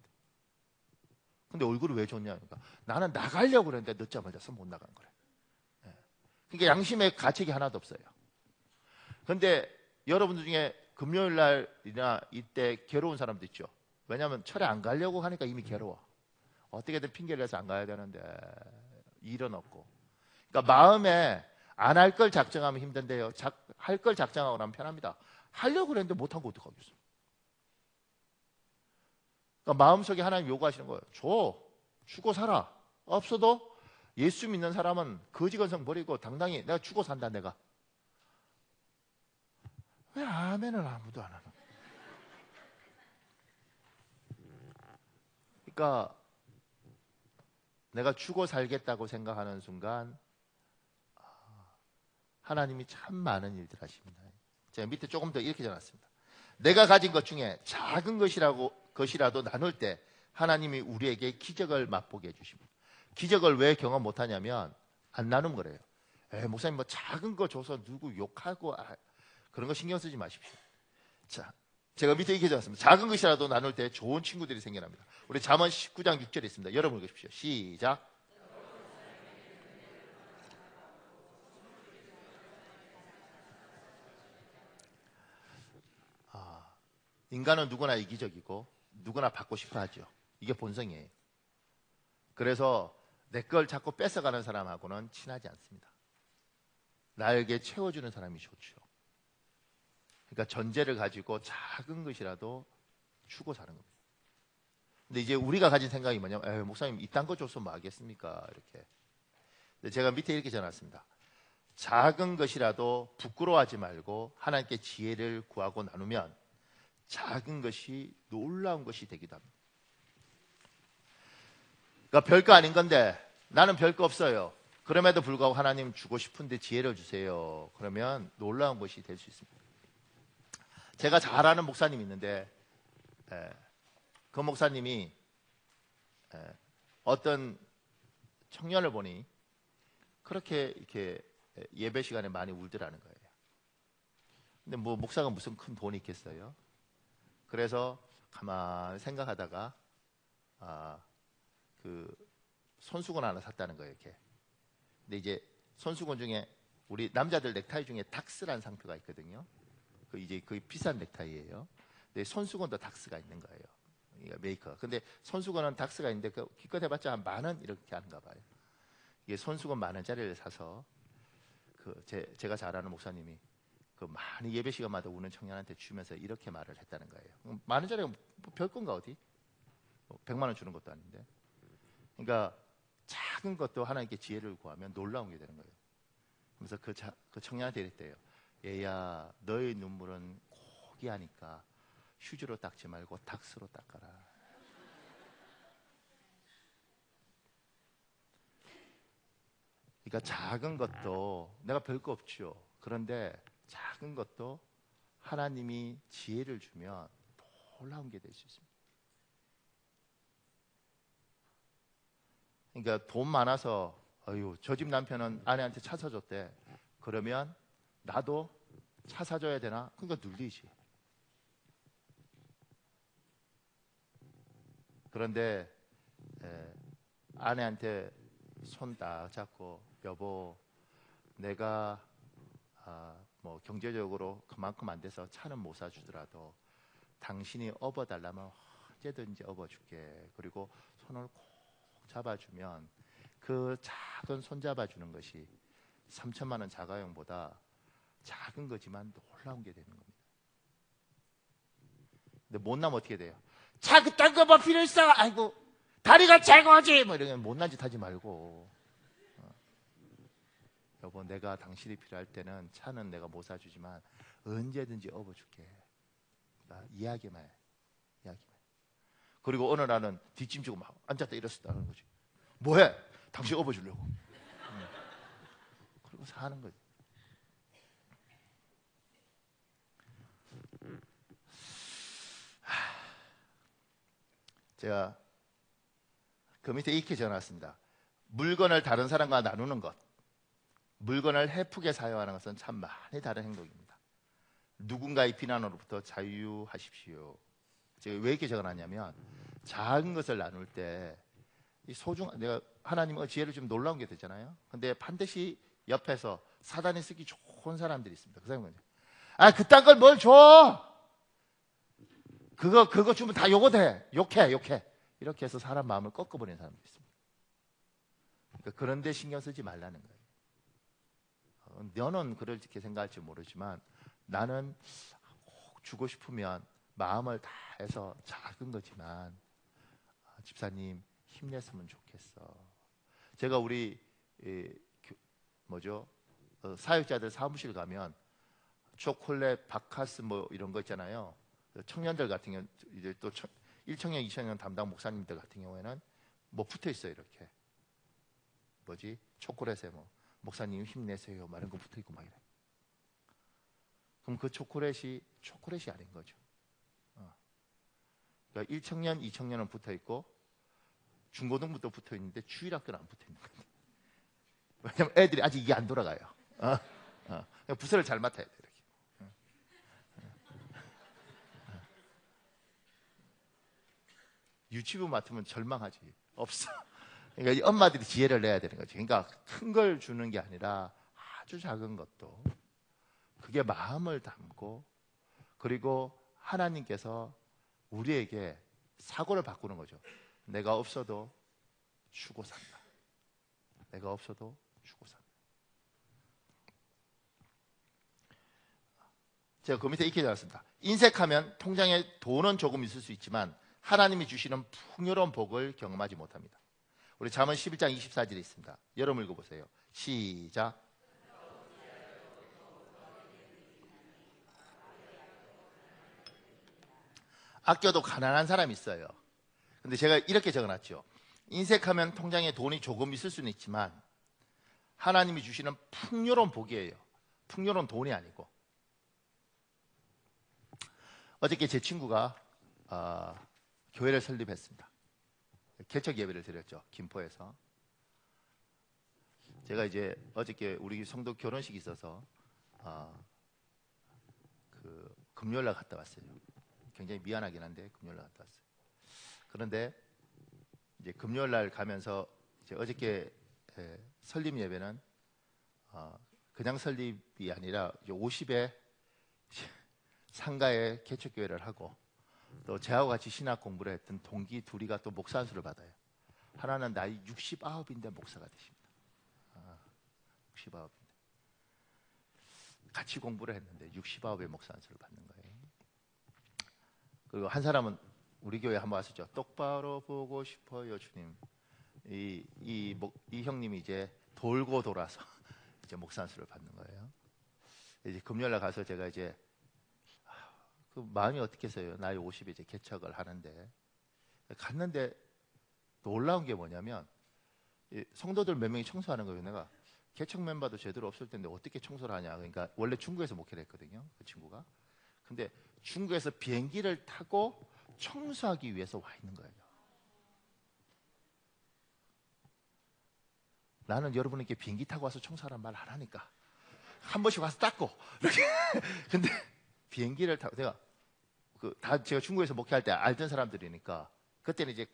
근데 얼굴이 왜 좋냐? 그러니까 나는 나가려고 그랬는데 늦잠을 자서 못 나간 거래. 그러니까 양심의 가책이 하나도 없어요. 근데 여러분들 중에 금요일 날이나 이때 괴로운 사람도 있죠. 왜냐하면 철에 안 가려고 하니까 이미 괴로워. 어떻게든 핑계를 내서 안 가야 되는데 일은 없고. 그러니까 마음에 안 할 걸 작정하면 힘든데요, 할 걸 작정하고 나면 편합니다. 하려고 그랬는데 못하고 어떡하겠어. 그러니까 마음속에 하나님 요구하시는 거예요. 주고 살아. 없어도 예수 믿는 사람은 거지건성 버리고 당당히 내가 주고 산다. 내가. 왜 아멘을 아무도 안 하나? 그러니까 내가 주고 살겠다고 생각하는 순간 하나님이 참 많은 일들 하십니다. 제가 밑에 조금 더 이렇게 적어놨습니다. 내가 가진 것 중에 작은 것이라도 나눌 때 하나님이 우리에게 기적을 맛보게 해주십니다. 기적을 왜 경험 못하냐면 안 나눈 거래요. 목사님 뭐 작은 거 줘서 누구 욕하고 그런 거 신경 쓰지 마십시오. 자, 제가 밑에 이렇게 적었습니다. 작은 것이라도 나눌 때 좋은 친구들이 생겨납니다. 우리 잠언 19장 6절에 있습니다. 여러분 읽으십시오. 시작. 인간은 누구나 이기적이고 누구나 받고 싶어 하죠. 이게 본성이에요. 그래서 내 걸 자꾸 뺏어가는 사람하고는 친하지 않습니다. 나에게 채워주는 사람이 좋죠. 그러니까 전제를 가지고 작은 것이라도 주고 사는 겁니다. 근데 이제 우리가 가진 생각이 뭐냐면 목사님 이딴 거 줘서 뭐 하겠습니까? 이렇게. 근데 제가 밑에 이렇게 적어놨습니다. 작은 것이라도 부끄러워하지 말고 하나님께 지혜를 구하고 나누면 작은 것이 놀라운 것이 되기도 합니다. 그러니까 별거 아닌 건데 나는 별거 없어요. 그럼에도 불구하고 하나님 주고 싶은데 지혜를 주세요. 그러면 놀라운 것이 될 수 있습니다. 제가 잘 아는 목사님이 있는데 그 목사님이 어떤 청년을 보니 그렇게 이렇게 예배 시간에 많이 울더라는 거예요. 근데 뭐 목사가 무슨 큰 돈이 있겠어요? 그래서 가만히 생각하다가 그 손수건 하나 샀다는 거예요. 이렇게. 근데 이제 손수건 중에 우리 남자들 넥타이 중에 닥스라는 상표가 있거든요. 그 이제 거의 비싼 넥타이예요. 근데 손수건도 닥스가 있는 거예요. 이게 메이커. 근데 손수건은 닥스가 있는데 그 기껏 해봤자 한 10,000원 이렇게 하는가 봐요. 이게 손수건 10,000원짜리를 사서 제가 잘 아는 목사님이 그 많이 예배 시간마다 우는 청년한테 주면서 이렇게 말을 했다는 거예요. 10,000원짜리가 뭐 별건가 어디? 100만 원 주는 것도 아닌데. 그러니까 작은 것도 하나님께 지혜를 구하면 놀라운 게 되는 거예요. 그래서 그 청년한테 이랬대요. 얘야, 너의 눈물은 고귀하니까 휴지로 닦지 말고 닥스로 닦아라. 그러니까 작은 것도 내가 별거 없죠. 그런데 작은 것도 하나님이 지혜를 주면 놀라운 게 될 수 있습니다. 그러니까 돈 많아서 저 집 남편은 아내한테 차 사줬대. 그러면 나도 차 사줘야 되나? 그러니까 눌리지. 그런데 아내한테 손 딱 잡고 여보, 내가 뭐 경제적으로 그만큼 안 돼서 차는 못 사주더라도 당신이 업어달라면 언제든지 업어줄게. 그리고 손을 꼭 잡아주면 그 작은 손 잡아주는 것이 3,000만 원 자가용보다 작은 거지만 놀라운 게 되는 겁니다. 근데 못나면 어떻게 돼요? 차 그딴 거 뭐 필요 있어? 아이고 다리가 최고지 뭐 이러면 못난 짓 하지 말고 여보 내가 당신이 필요할 때는 차는 내가 못 사주지만 언제든지 업어줄게. 그러니까 이야기만 해. 이야기만 해. 그리고 어느 날은 뒷짐지고 막 앉았다 일었었다는 거지. 뭐해? 당신 업어주려고. 그리고 사는 거지. 제가 그 밑에 이렇게 적어놨습니다. 물건을 다른 사람과 나누는 것, 물건을 헤프게 사용하는 것은 참 많이 다른 행동입니다. 누군가의 비난으로부터 자유하십시오. 제가 왜 이렇게 적어놨냐면 작은 것을 나눌 때 이 내가 하나님의 지혜를 좀 놀라운 게 되잖아요. 근데 반드시 옆에서 사단이 쓰기 좋은 사람들이 있습니다. 그 사람은 그딴 걸 뭘 줘? 그거 주면 다 요거 돼. 욕해. 이렇게 해서 사람 마음을 꺾어버리는 사람들이 있습니다. 그러니까 그런데 신경 쓰지 말라는 거예요. 너는 그렇게 생각할지 모르지만 나는 꼭 주고 싶으면 마음을 다해서 작은 거지만 집사님 힘냈으면 좋겠어. 제가 우리 사역자들 사무실 가면 초콜릿, 바카스 뭐 이런 거 있잖아요. 청년들 같은 경우 이제 또 1청년, 2청년 담당 목사님들 같은 경우에는 뭐 붙어 있어요. 이렇게 초콜릿에 뭐 목사님 힘내세요 막 이런 거 붙어 있고 막 이래. 그럼 그 초콜릿이 아닌 거죠. 그러니까 1청년, 2청년은 붙어 있고 중고등부터 붙어 있는데 주일학교는 안 붙어 있는 거예요. 왜냐면 애들이 아직 이게 안 돌아가요. 부서를 잘 맡아야 돼. 이렇게. 유치부 맡으면 절망하지. 없어. 그러니까 이 엄마들이 지혜를 내야 되는 거지. 그러니까 큰 걸 주는 게 아니라 아주 작은 것도 그게 마음을 담고 그리고 하나님께서 우리에게 사고를 바꾸는 거죠. 내가 없어도 주고 산다. 내가 없어도 주고 산다. 제가 그 밑에 이렇게 적었습니다. 인색하면 통장에 돈은 조금 있을 수 있지만 하나님이 주시는 풍요로운 복을 경험하지 못합니다. 우리 잠언 11장 24절에 있습니다. 여러분 읽어보세요. 시작. 아껴도 가난한 사람이 있어요. 근데 제가 이렇게 적어놨죠. 인색하면 통장에 돈이 조금 있을 수는 있지만 하나님이 주시는 풍요로운 복이에요. 풍요로운 돈이 아니고. 어저께 제 친구가 교회를 설립했습니다. 개척 예배를 드렸죠. 김포에서. 제가 이제 어저께 우리 성도 결혼식이 있어서 금요일 날 갔다 왔어요. 굉장히 미안하긴 한데 금요일 날 갔다 왔어요. 그런데 이제 금요일 날 가면서 이제 어저께 설립 예배는 그냥 설립이 아니라 50에 상가에 개척교회를 하고 또 저하고 같이 신학 공부를 했던 동기 둘이가 또 목사 안수를 받아요. 하나는 나이 69인데 목사가 되십니다. 69인데 같이 공부를 했는데 69의 목사 안수를 받는 거예요. 그리고 한 사람은 우리 교회 한번 왔었죠. 똑바로 보고 싶어요 주님. 이 형님이 이제 돌고 돌아서 이제 목사 안수를 받는 거예요. 이제 금요일날 가서 제가 이제 그 마음이 어떻겠어요? 나이 50에 이제 개척을 하는데 갔는데 놀라운 게 뭐냐면 성도들 몇 명이 청소하는 거예요. 내가 개척 멤버도 제대로 없을 텐데 어떻게 청소를 하냐. 그러니까 원래 중국에서 목회를 했거든요. 그 친구가. 근데 중국에서 비행기를 타고 청소하기 위해서 와 있는 거예요. 나는 여러분에게 비행기 타고 와서 청소하라는 말 안 하니까 한 번씩 와서 닦고 이렇게. 근데 비행기를 타고 다 제가 중국에서 목회할 때 알던 사람들이니까 그때는 이제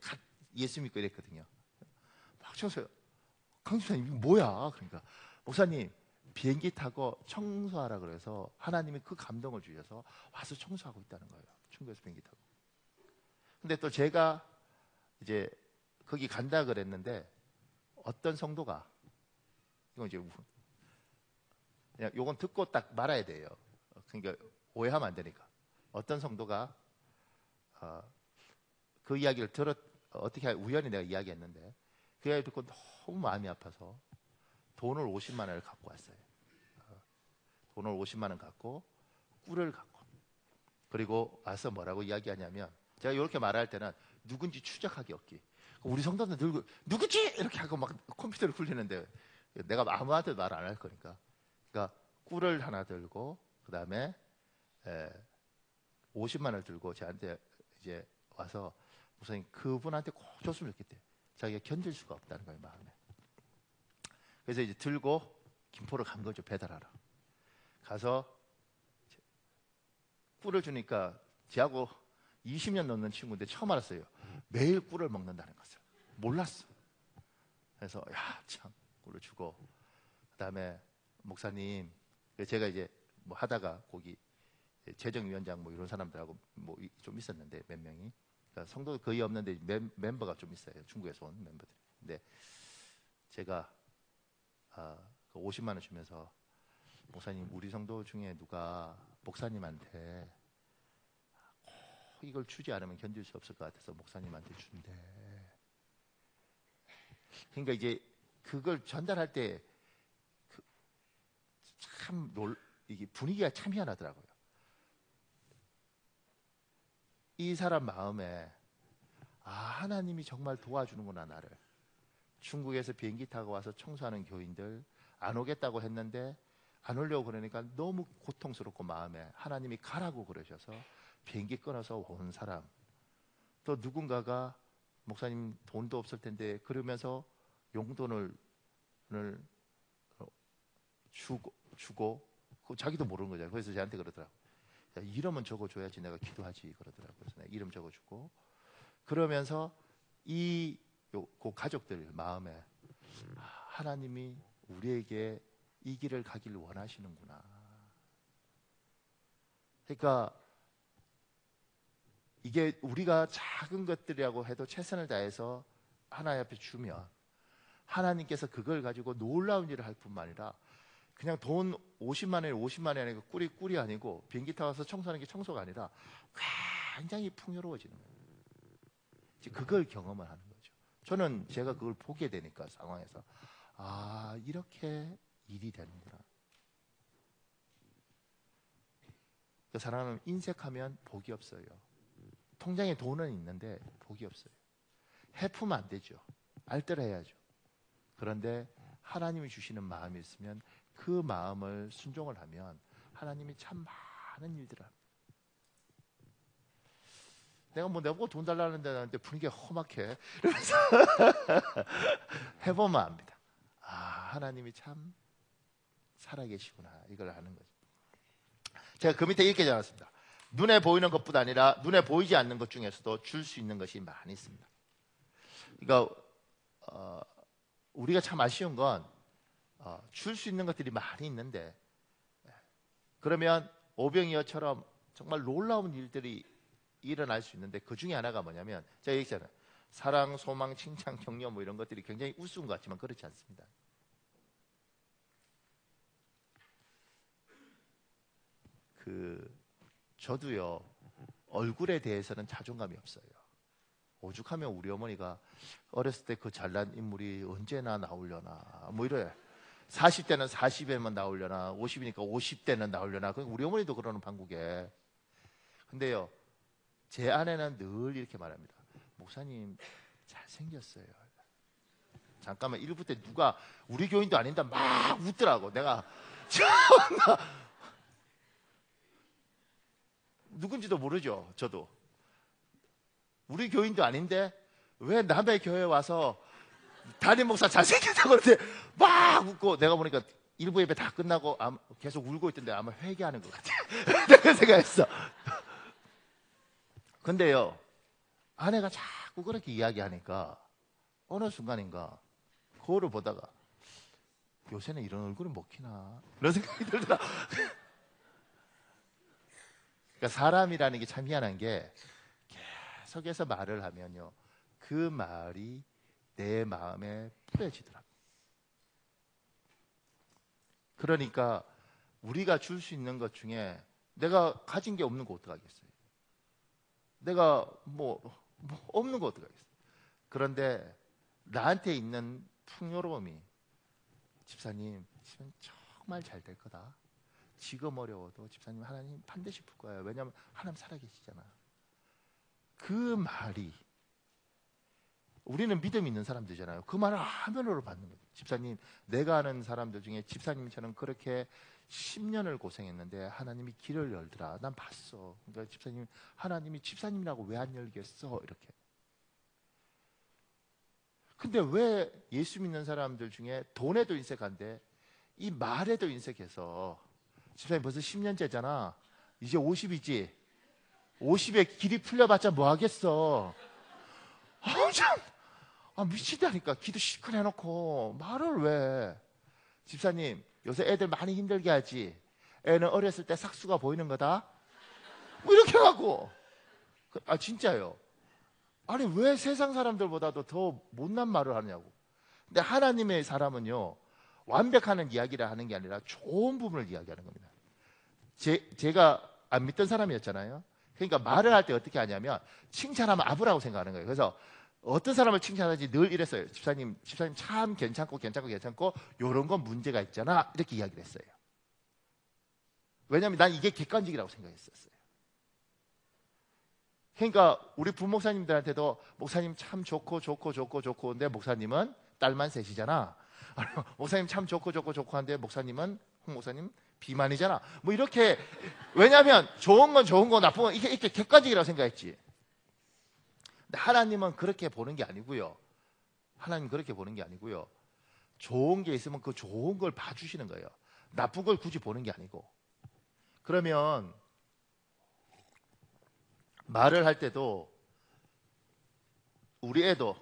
예수 믿고 이랬거든요. 막 청소해요. 강집사님 이거 뭐야? 그러니까 목사님 비행기 타고 청소하라 그래서 하나님이 그 감동을 주셔서 와서 청소하고 있다는 거예요. 중국에서 비행기 타고. 근데 또 제가 이제 거기 간다 그랬는데 어떤 성도가 이건 이제 그냥 요건 듣고 딱 말아야 돼요. 그러니까 오해하면 안 되니까. 어떤 성도가 그 이야기를 어떻게 우연히 내가 이야기했는데 그 이야기 듣고 너무 마음이 아파서 돈을 50만 원을 갖고 왔어요. 돈을 50만 원 갖고 꿀을 갖고 그리고 와서 뭐라고 이야기하냐면 제가 이렇게 말할 때는 누군지 추적하기 없기. 우리 성도들 들고 누구지? 이렇게 하고 막 컴퓨터를 굴리는데 내가 아무한테도 말 안 할 거니까. 그러니까 꿀을 하나 들고 그 다음에 50만 원을 들고 저한테 이제 와서 목사님 그분한테 꼭 줬으면 좋겠대. 자기가 견딜 수가 없다는 거예요 마음에. 그래서 이제 들고 김포로 간 거죠. 배달하러. 가서 꿀을 주니까 저하고 20년 넘는 친구인데 처음 알았어요. 매일 꿀을 먹는다는 것을 몰랐어. 그래서 야 참 꿀을 주고 그다음에 목사님 제가 이제 뭐 하다가 거기 재정위원장 뭐 이런 사람들하고 뭐 좀 있었는데 몇 명이 그러니까 성도 거의 없는데 멤버가 좀 있어요. 중국에서 온 멤버들. 근데 제가 그 50만 원 주면서 목사님 우리 성도 중에 누가 목사님한테 꼭 이걸 주지 않으면 견딜 수 없을 것 같아서 목사님한테 준대. 그러니까 이제 그걸 전달할 때 참 이게 분위기가 참 희한하더라고요. 이 사람 마음에 하나님이 정말 도와주는구나 나를. 중국에서 비행기 타고 와서 청소하는 교인들 안 오겠다고 했는데 안 오려고 그러니까 너무 고통스럽고 마음에 하나님이 가라고 그러셔서 비행기 끊어서 온 사람. 또 누군가가 목사님 돈도 없을 텐데 그러면서 용돈을 주고 자기도 모르는 거잖아요. 그래서 저한테 그러더라고. 야, 이름은 적어줘야지 내가 기도하지 그러더라고요. 그래서 내가 이름 적어주고 그러면서 그 가족들 마음에 하나님이 우리에게 이 길을 가길 원하시는구나. 그러니까 이게 우리가 작은 것들이라고 해도 최선을 다해서 하나님 앞에 주면 하나님께서 그걸 가지고 놀라운 일을 할 뿐만 아니라 그냥 돈 50만 원에 50만 원이 아니고 꿀이 아니고 비행기 타서 청소하는 게 청소가 아니라 굉장히 풍요로워지는 거예요. 그걸 경험을 하는 거죠. 저는 제가 그걸 보게 되니까 상황에서 이렇게 일이 되는구나. 그 사람은 인색하면 복이 없어요. 통장에 돈은 있는데 복이 없어요. 해프면 안 되죠. 알뜰해야죠. 그런데 하나님이 주시는 마음이 있으면 그 마음을 순종을 하면 하나님이 참 많은 일들을 합니다. 내가 내가 돈 달라는데 분위기가 험악해. 그래서 해보면 압니다. 하나님이 참 살아계시구나. 이걸 아는 거죠. 제가 그 밑에 이렇게 적었습니다. 눈에 보이는 것뿐 아니라 눈에 보이지 않는 것 중에서도 줄 수 있는 것이 많이 있습니다. 그러니까 우리가 참 아쉬운 건 줄 수 있는 것들이 많이 있는데 그러면 오병이어처럼 정말 놀라운 일들이 일어날 수 있는데 그 중에 하나가 뭐냐면 제가 얘기했잖아요. 사랑, 소망, 칭찬, 격려 뭐 이런 것들이 굉장히 우스운 것 같지만 그렇지 않습니다. 저도요 얼굴에 대해서는 자존감이 없어요. 오죽하면 우리 어머니가 어렸을 때 그 잘난 인물이 언제나 나오려나 뭐 이래. 40대는 40에만 나오려나 50이니까 50대는 나오려나. 우리 어머니도 그러는 판국에. 근데요 제 아내는 늘 이렇게 말합니다. 목사님 잘생겼어요. 잠깐만 1부 때 누가 우리 교인도 아닌데 막 웃더라고. 내가 누군지도 모르죠. 저도 우리 교인도 아닌데 왜 남의 교회 와서 담임 목사 잘생겼다고 그러는데 막 웃고 내가 보니까 1부 예배 다 끝나고 계속 울고 있던데 아마 회개하는 것 같아. 내가 생각했어. 근데요 아내가 자꾸 그렇게 이야기하니까 어느 순간인가 거울을 보다가 요새는 이런 얼굴이 먹히나 이런 생각이 들더라. 그러니까 사람이라는 게 참 희한한 게 계속해서 말을 하면요 그 말이 내 마음에 뿌려지더라고요. 그러니까 우리가 줄 수 있는 것 중에 내가 가진 게 없는 거 어떡하겠어요. 내가 뭐 없는 거 어떡하겠어. 그런데 나한테 있는 풍요로움이 집사님 정말 잘 될 거다. 지금 어려워도 집사님 하나님 반드시 풀 거예요. 왜냐하면 하나님 살아계시잖아. 그 말이, 우리는 믿음 있는 사람들이잖아요. 그 말을 화면으로 받는 거예요. 집사님, 내가 아는 사람들 중에 집사님처럼 그렇게 10년을 고생했는데 하나님이 길을 열더라. 난 봤어. 그러니까 집사님, 하나님이 집사님이라고 왜 안 열겠어? 이렇게. 근데 왜 예수 믿는 사람들 중에 돈에도 인색한데 이 말에도 인색해서, 집사님 벌써 10년째잖아. 이제 50이지. 50에 길이 풀려봤자 뭐 하겠어. 미치다니까. 기도 실컷 해놓고 말을 왜. 집사님, 요새 애들 많이 힘들게 하지. 애는 어렸을 때 삭수가 보이는 거다. 뭐 이렇게 하고. 진짜요. 아니 왜 세상 사람들보다도 더 못난 말을 하냐고. 근데 하나님의 사람은요, 완벽한 이야기를 하는 게 아니라 좋은 부분을 이야기하는 겁니다. 제가 안 믿던 사람이었잖아요. 그러니까 말을 할 때 어떻게 하냐면 칭찬하면 아부라고 생각하는 거예요. 그래서 어떤 사람을 칭찬하지 늘 이랬어요. 집사님 참 괜찮고 요런 건 문제가 있잖아. 이렇게 이야기를 했어요. 왜냐하면 난 이게 객관적이라고 생각했었어요. 그러니까 우리 부목사님들한테도 목사님 참 좋고 근데 목사님은 딸만 셋이잖아. 목사님 참 좋고 한데 목사님은 홍 목사님 비만이잖아. 뭐 이렇게. 왜냐하면 좋은 건 좋은 거, 나쁜 건 이렇게 객관적이라고 생각했지. 근데 하나님은 그렇게 보는 게 아니고요. 하나님 그렇게 보는 게 아니고요. 좋은 게 있으면 그 좋은 걸 봐주시는 거예요. 나쁜 걸 굳이 보는 게 아니고. 그러면 말을 할 때도 우리 애도,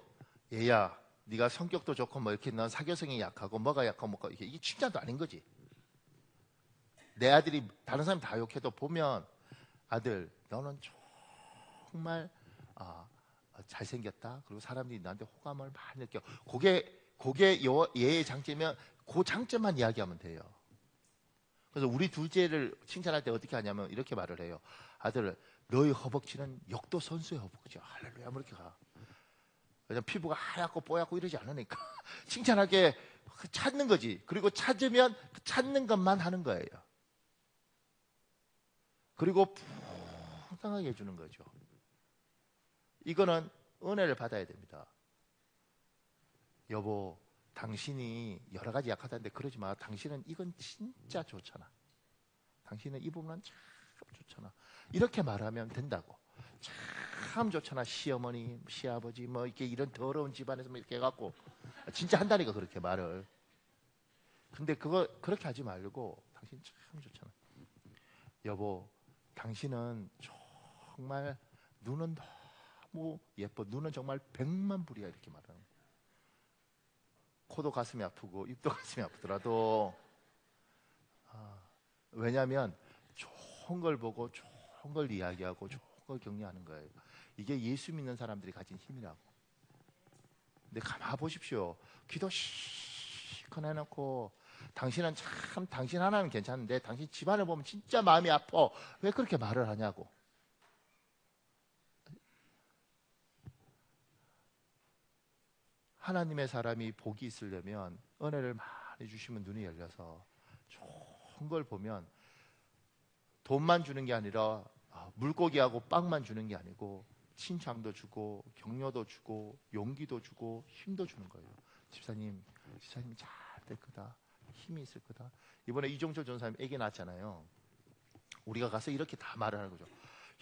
얘야 네가 성격도 좋고 뭐 이렇게 넌 사교성이 약하고 뭐가 약하고 뭐가 이게 칭찬도 아닌 거지. 내 아들이 다른 사람 다 욕해도 보면, 아들 너는 정말 잘생겼다. 그리고 사람들이 나한테 호감을 많이 느껴. 그게 얘의 장점이면 그 장점만 이야기하면 돼요. 그래서 우리 둘째를 칭찬할 때 어떻게 하냐면 이렇게 말을 해요. 아들, 너의 허벅지는 역도 선수의 허벅지야. 할렐루야. 뭐 이렇게 가. 왜냐면 피부가 하얗고 뽀얗고 이러지 않으니까 칭찬하게 찾는 거지. 그리고 찾으면 찾는 것만 하는 거예요. 그리고 풍성하게 해주는 거죠. 이거는 은혜를 받아야 됩니다. 여보, 당신이 여러 가지 약하다는데 그러지 마. 당신은 이건 진짜 좋잖아. 당신은 이 부분은 참 좋잖아. 이렇게 말하면 된다고. 참 좋잖아. 시어머니, 시아버지 뭐 이렇게 이런 더러운 집안에서 뭐 이렇게 해갖고 진짜 한다니까 그렇게 말을. 근데 그거 그렇게 하지 말고 당신 참 좋잖아. 여보, 당신은 정말 눈은 너무 예뻐. 눈은 정말 100만 불이야. 이렇게 말하는 거야. 코도 가슴이 아프고 입도 가슴이 아프더라도 왜냐하면 좋은 걸 보고 좋은 걸 이야기하고 좋은 걸 격려하는 거예요. 이게 예수 믿는 사람들이 가진 힘이라고. 근데 가만 보십시오. 기도 시컷 해놓고 당신은 참, 당신 하나는 괜찮은데 당신 집안을 보면 진짜 마음이 아파. 왜 그렇게 말을 하냐고. 하나님의 사람이 복이 있으려면 은혜를 많이 주시면 눈이 열려서 좋은 걸 보면 돈만 주는 게 아니라 물고기하고 빵만 주는 게 아니고 칭찬도 주고 격려도 주고 용기도 주고 힘도 주는 거예요. 집사님 잘 될 거다. 힘이 있을 거다. 이번에 이종철 전사님 애기 낳았잖아요. 우리가 가서 이렇게 다 말을 하는 거죠.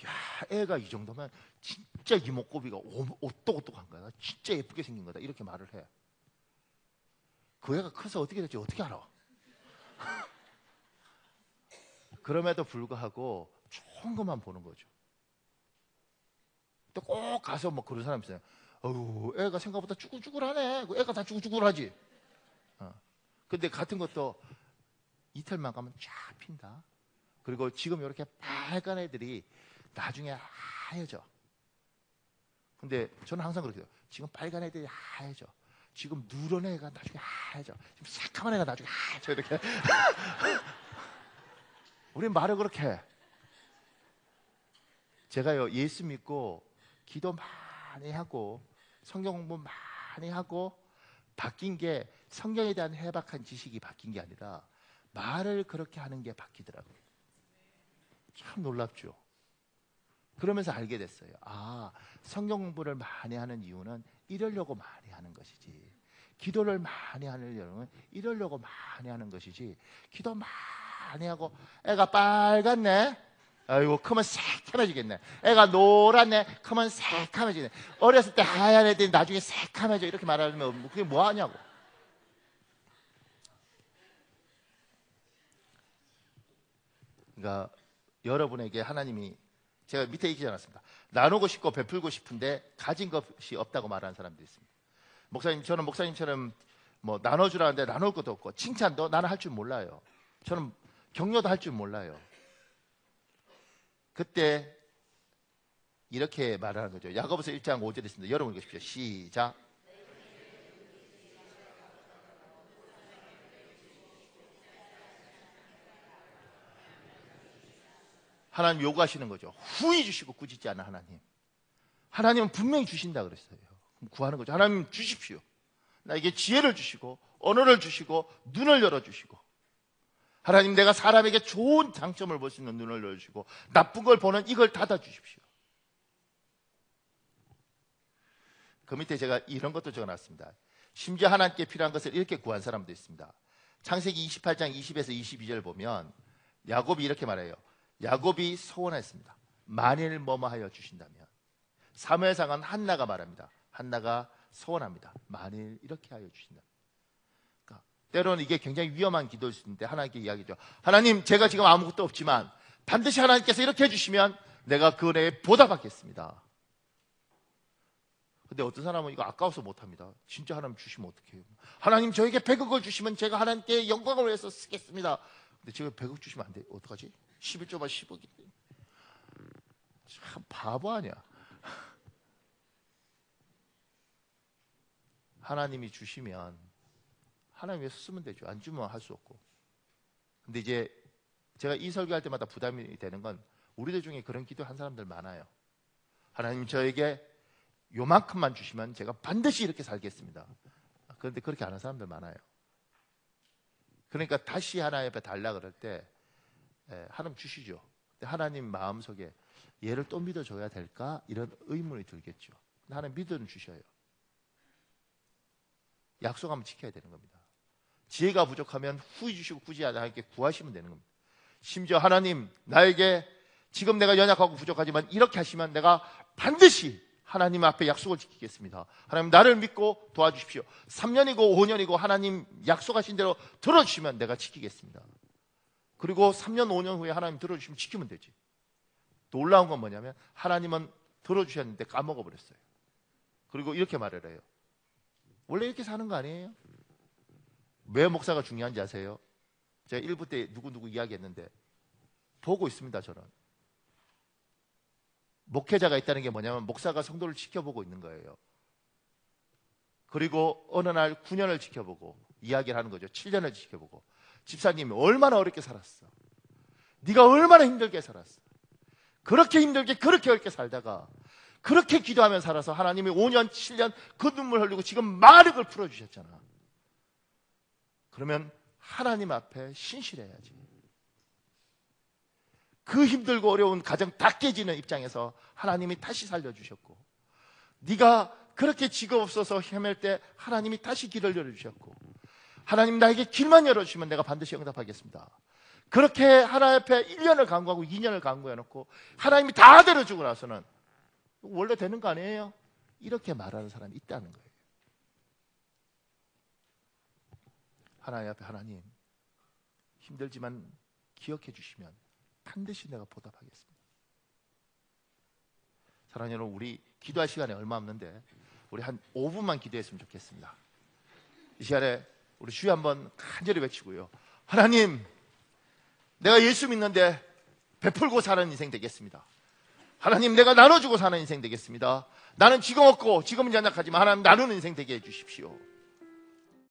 야, 애가 이 정도면 진짜 이목구비가 오똑오똑한 거야. 진짜 예쁘게 생긴 거다. 이렇게 말을 해. 그 애가 커서 어떻게 될지 어떻게 알아? 그럼에도 불구하고 좋은 것만 보는 거죠. 또 꼭 가서 뭐 그런 사람 있어요. 어우, 애가 생각보다 쭈글쭈글하네. 애가 다 쭈글쭈글하지. 근데 같은 것도 이틀만 가면 쫙 핀다. 그리고 지금 이렇게 빨간 애들이 나중에 하얘져. 근데 저는 항상 그렇게 해요. 지금 빨간 애들이 하얘져. 지금 누런 애가 나중에 하얘져. 지금 새까만 애가 나중에 하얘져. 이렇게. 우린 말을 그렇게 해. 제가요 예수 믿고 기도 많이 하고 성경 공부 많이 하고 바뀐 게 성경에 대한 해박한 지식이 바뀐 게 아니라 말을 그렇게 하는 게 바뀌더라고요. 참 놀랍죠. 그러면서 알게 됐어요. 아, 성경 공부를 많이 하는 이유는 이러려고 많이 하는 것이지, 기도를 많이 하는 이유는 이러려고 많이 하는 것이지, 기도 많이 하고 애가 빨갛네, 아이고 크면 새카매지겠네, 애가 노랗네, 크면 새카매지네, 어렸을 때 하얀 애들이 나중에 새카매져, 이렇게 말하면 그게 뭐 하냐고. 그러니까 여러분에게 하나님이, 제가 밑에 얘기하지 않았습니다. 나누고 싶고 베풀고 싶은데 가진 것이 없다고 말하는 사람들이 있습니다. 목사님, 저는 목사님처럼 뭐 나눠주라는데 나눌 것도 없고, 칭찬도 나는 할 줄 몰라요. 저는 격려도 할 줄 몰라요. 그때 이렇게 말하는 거죠. 야고보서 1장 5절에 있습니다. 여러분 읽으십시오. 시작. 하나님 요구하시는 거죠. 후히 주시고 꾸짖지 않은 하나님. 하나님은 분명히 주신다 그랬어요. 구하는 거죠. 하나님 주십시오. 나에게 지혜를 주시고 언어를 주시고 눈을 열어주시고, 하나님 내가 사람에게 좋은 장점을 볼 수 있는 눈을 열어주시고 나쁜 걸 보는 이걸 닫아주십시오. 그 밑에 제가 이런 것도 적어놨습니다. 심지어 하나님께 필요한 것을 이렇게 구한 사람도 있습니다. 창세기 28장 20에서 22절 보면 야곱이 이렇게 말해요. 야곱이 소원했습니다. 만일 뭐뭐하여 주신다면. 사무엘상은 한나가 말합니다. 한나가 소원합니다. 만일 이렇게 하여 주신다면. 그러니까 때로는 이게 굉장히 위험한 기도일 수 있는데 하나님께 이야기죠. 하나님, 제가 지금 아무것도 없지만 반드시 하나님께서 이렇게 해주시면 내가 그 은혜에 보답하겠습니다. 근데 어떤 사람은 이거 아까워서 못합니다. 진짜 하나님 주시면 어떡해요? 하나님, 저에게 100억을 주시면 제가 하나님께 영광을 위해서 쓰겠습니다. 근데 제가 100억 주시면 안 돼. 어떡하지? 11조만 10억이. 참 바보 아니야. 하나님이 주시면 하나님 위해서 쓰면 되죠. 안 주면 할 수 없고. 근데 이제 제가 이 설교할 때마다 부담이 되는 건 우리들 중에 그런 기도한 사람들 많아요. 하나님, 저에게 요만큼만 주시면 제가 반드시 이렇게 살겠습니다. 그런데 그렇게 안 하는 사람들 많아요. 그러니까 다시 하나님 앞에 달라 그럴 때 하나님 주시죠. 근데 하나님 마음속에 얘를 또 믿어줘야 될까? 이런 의문이 들겠죠. 하나님 믿어는 주셔요. 약속하면 지켜야 되는 겁니다. 지혜가 부족하면 후히 주시고 굳이 하나님께 구하시면 되는 겁니다. 심지어 하나님, 나에게 지금 내가 연약하고 부족하지만 이렇게 하시면 내가 반드시 하나님 앞에 약속을 지키겠습니다. 하나님, 나를 믿고 도와주십시오. 3년이고 5년이고 하나님 약속하신 대로 들어주시면 내가 지키겠습니다. 그리고 3년 5년 후에 하나님 들어주시면 지키면 되지. 놀라운 건 뭐냐면 하나님은 들어주셨는데 까먹어 버렸어요. 그리고 이렇게 말을 해요. 원래 이렇게 사는 거 아니에요? 왜 목사가 중요한지 아세요? 제가 1부 때 누구누구 이야기했는데 보고 있습니다. 저는 목회자가 있다는 게 뭐냐면 목사가 성도를 지켜보고 있는 거예요. 그리고 어느 날 9년을 지켜보고 이야기를 하는 거죠. 7년을 지켜보고, 집사님이 얼마나 어렵게 살았어, 네가 얼마나 힘들게 살았어, 그렇게 힘들게 그렇게 어렵게 살다가 그렇게 기도하며 살아서 하나님이 5년 7년 그 눈물 흘리고 지금 마력을 풀어주셨잖아. 그러면 하나님 앞에 신실해야지. 그 힘들고 어려운 가정 다 깨지는 입장에서 하나님이 다시 살려주셨고, 네가 그렇게 직업 없어서 헤맬 때 하나님이 다시 길을 열어주셨고, 하나님 나에게 길만 열어주시면 내가 반드시 응답하겠습니다. 그렇게 하나님 앞에 1년을 간구하고 2년을 간구해놓고 하나님이 다 들어주고 나서는 원래 되는 거 아니에요? 이렇게 말하는 사람이 있다는 거예요. 하나님 앞에 하나님, 힘들지만 기억해 주시면 반드시 내가 보답하겠습니다. 사랑하는 여러분, 우리 기도할 시간이 얼마 없는데 우리 한 5분만 기도했으면 좋겠습니다. 이 시간에 우리 주여 한번 간절히 외치고요. 하나님, 내가 예수 믿는데 베풀고 사는 인생 되겠습니다. 하나님, 내가 나눠주고 사는 인생 되겠습니다. 나는 지금 없고 지금은 연약하지만 하나님 나누는 인생 되게 해주십시오.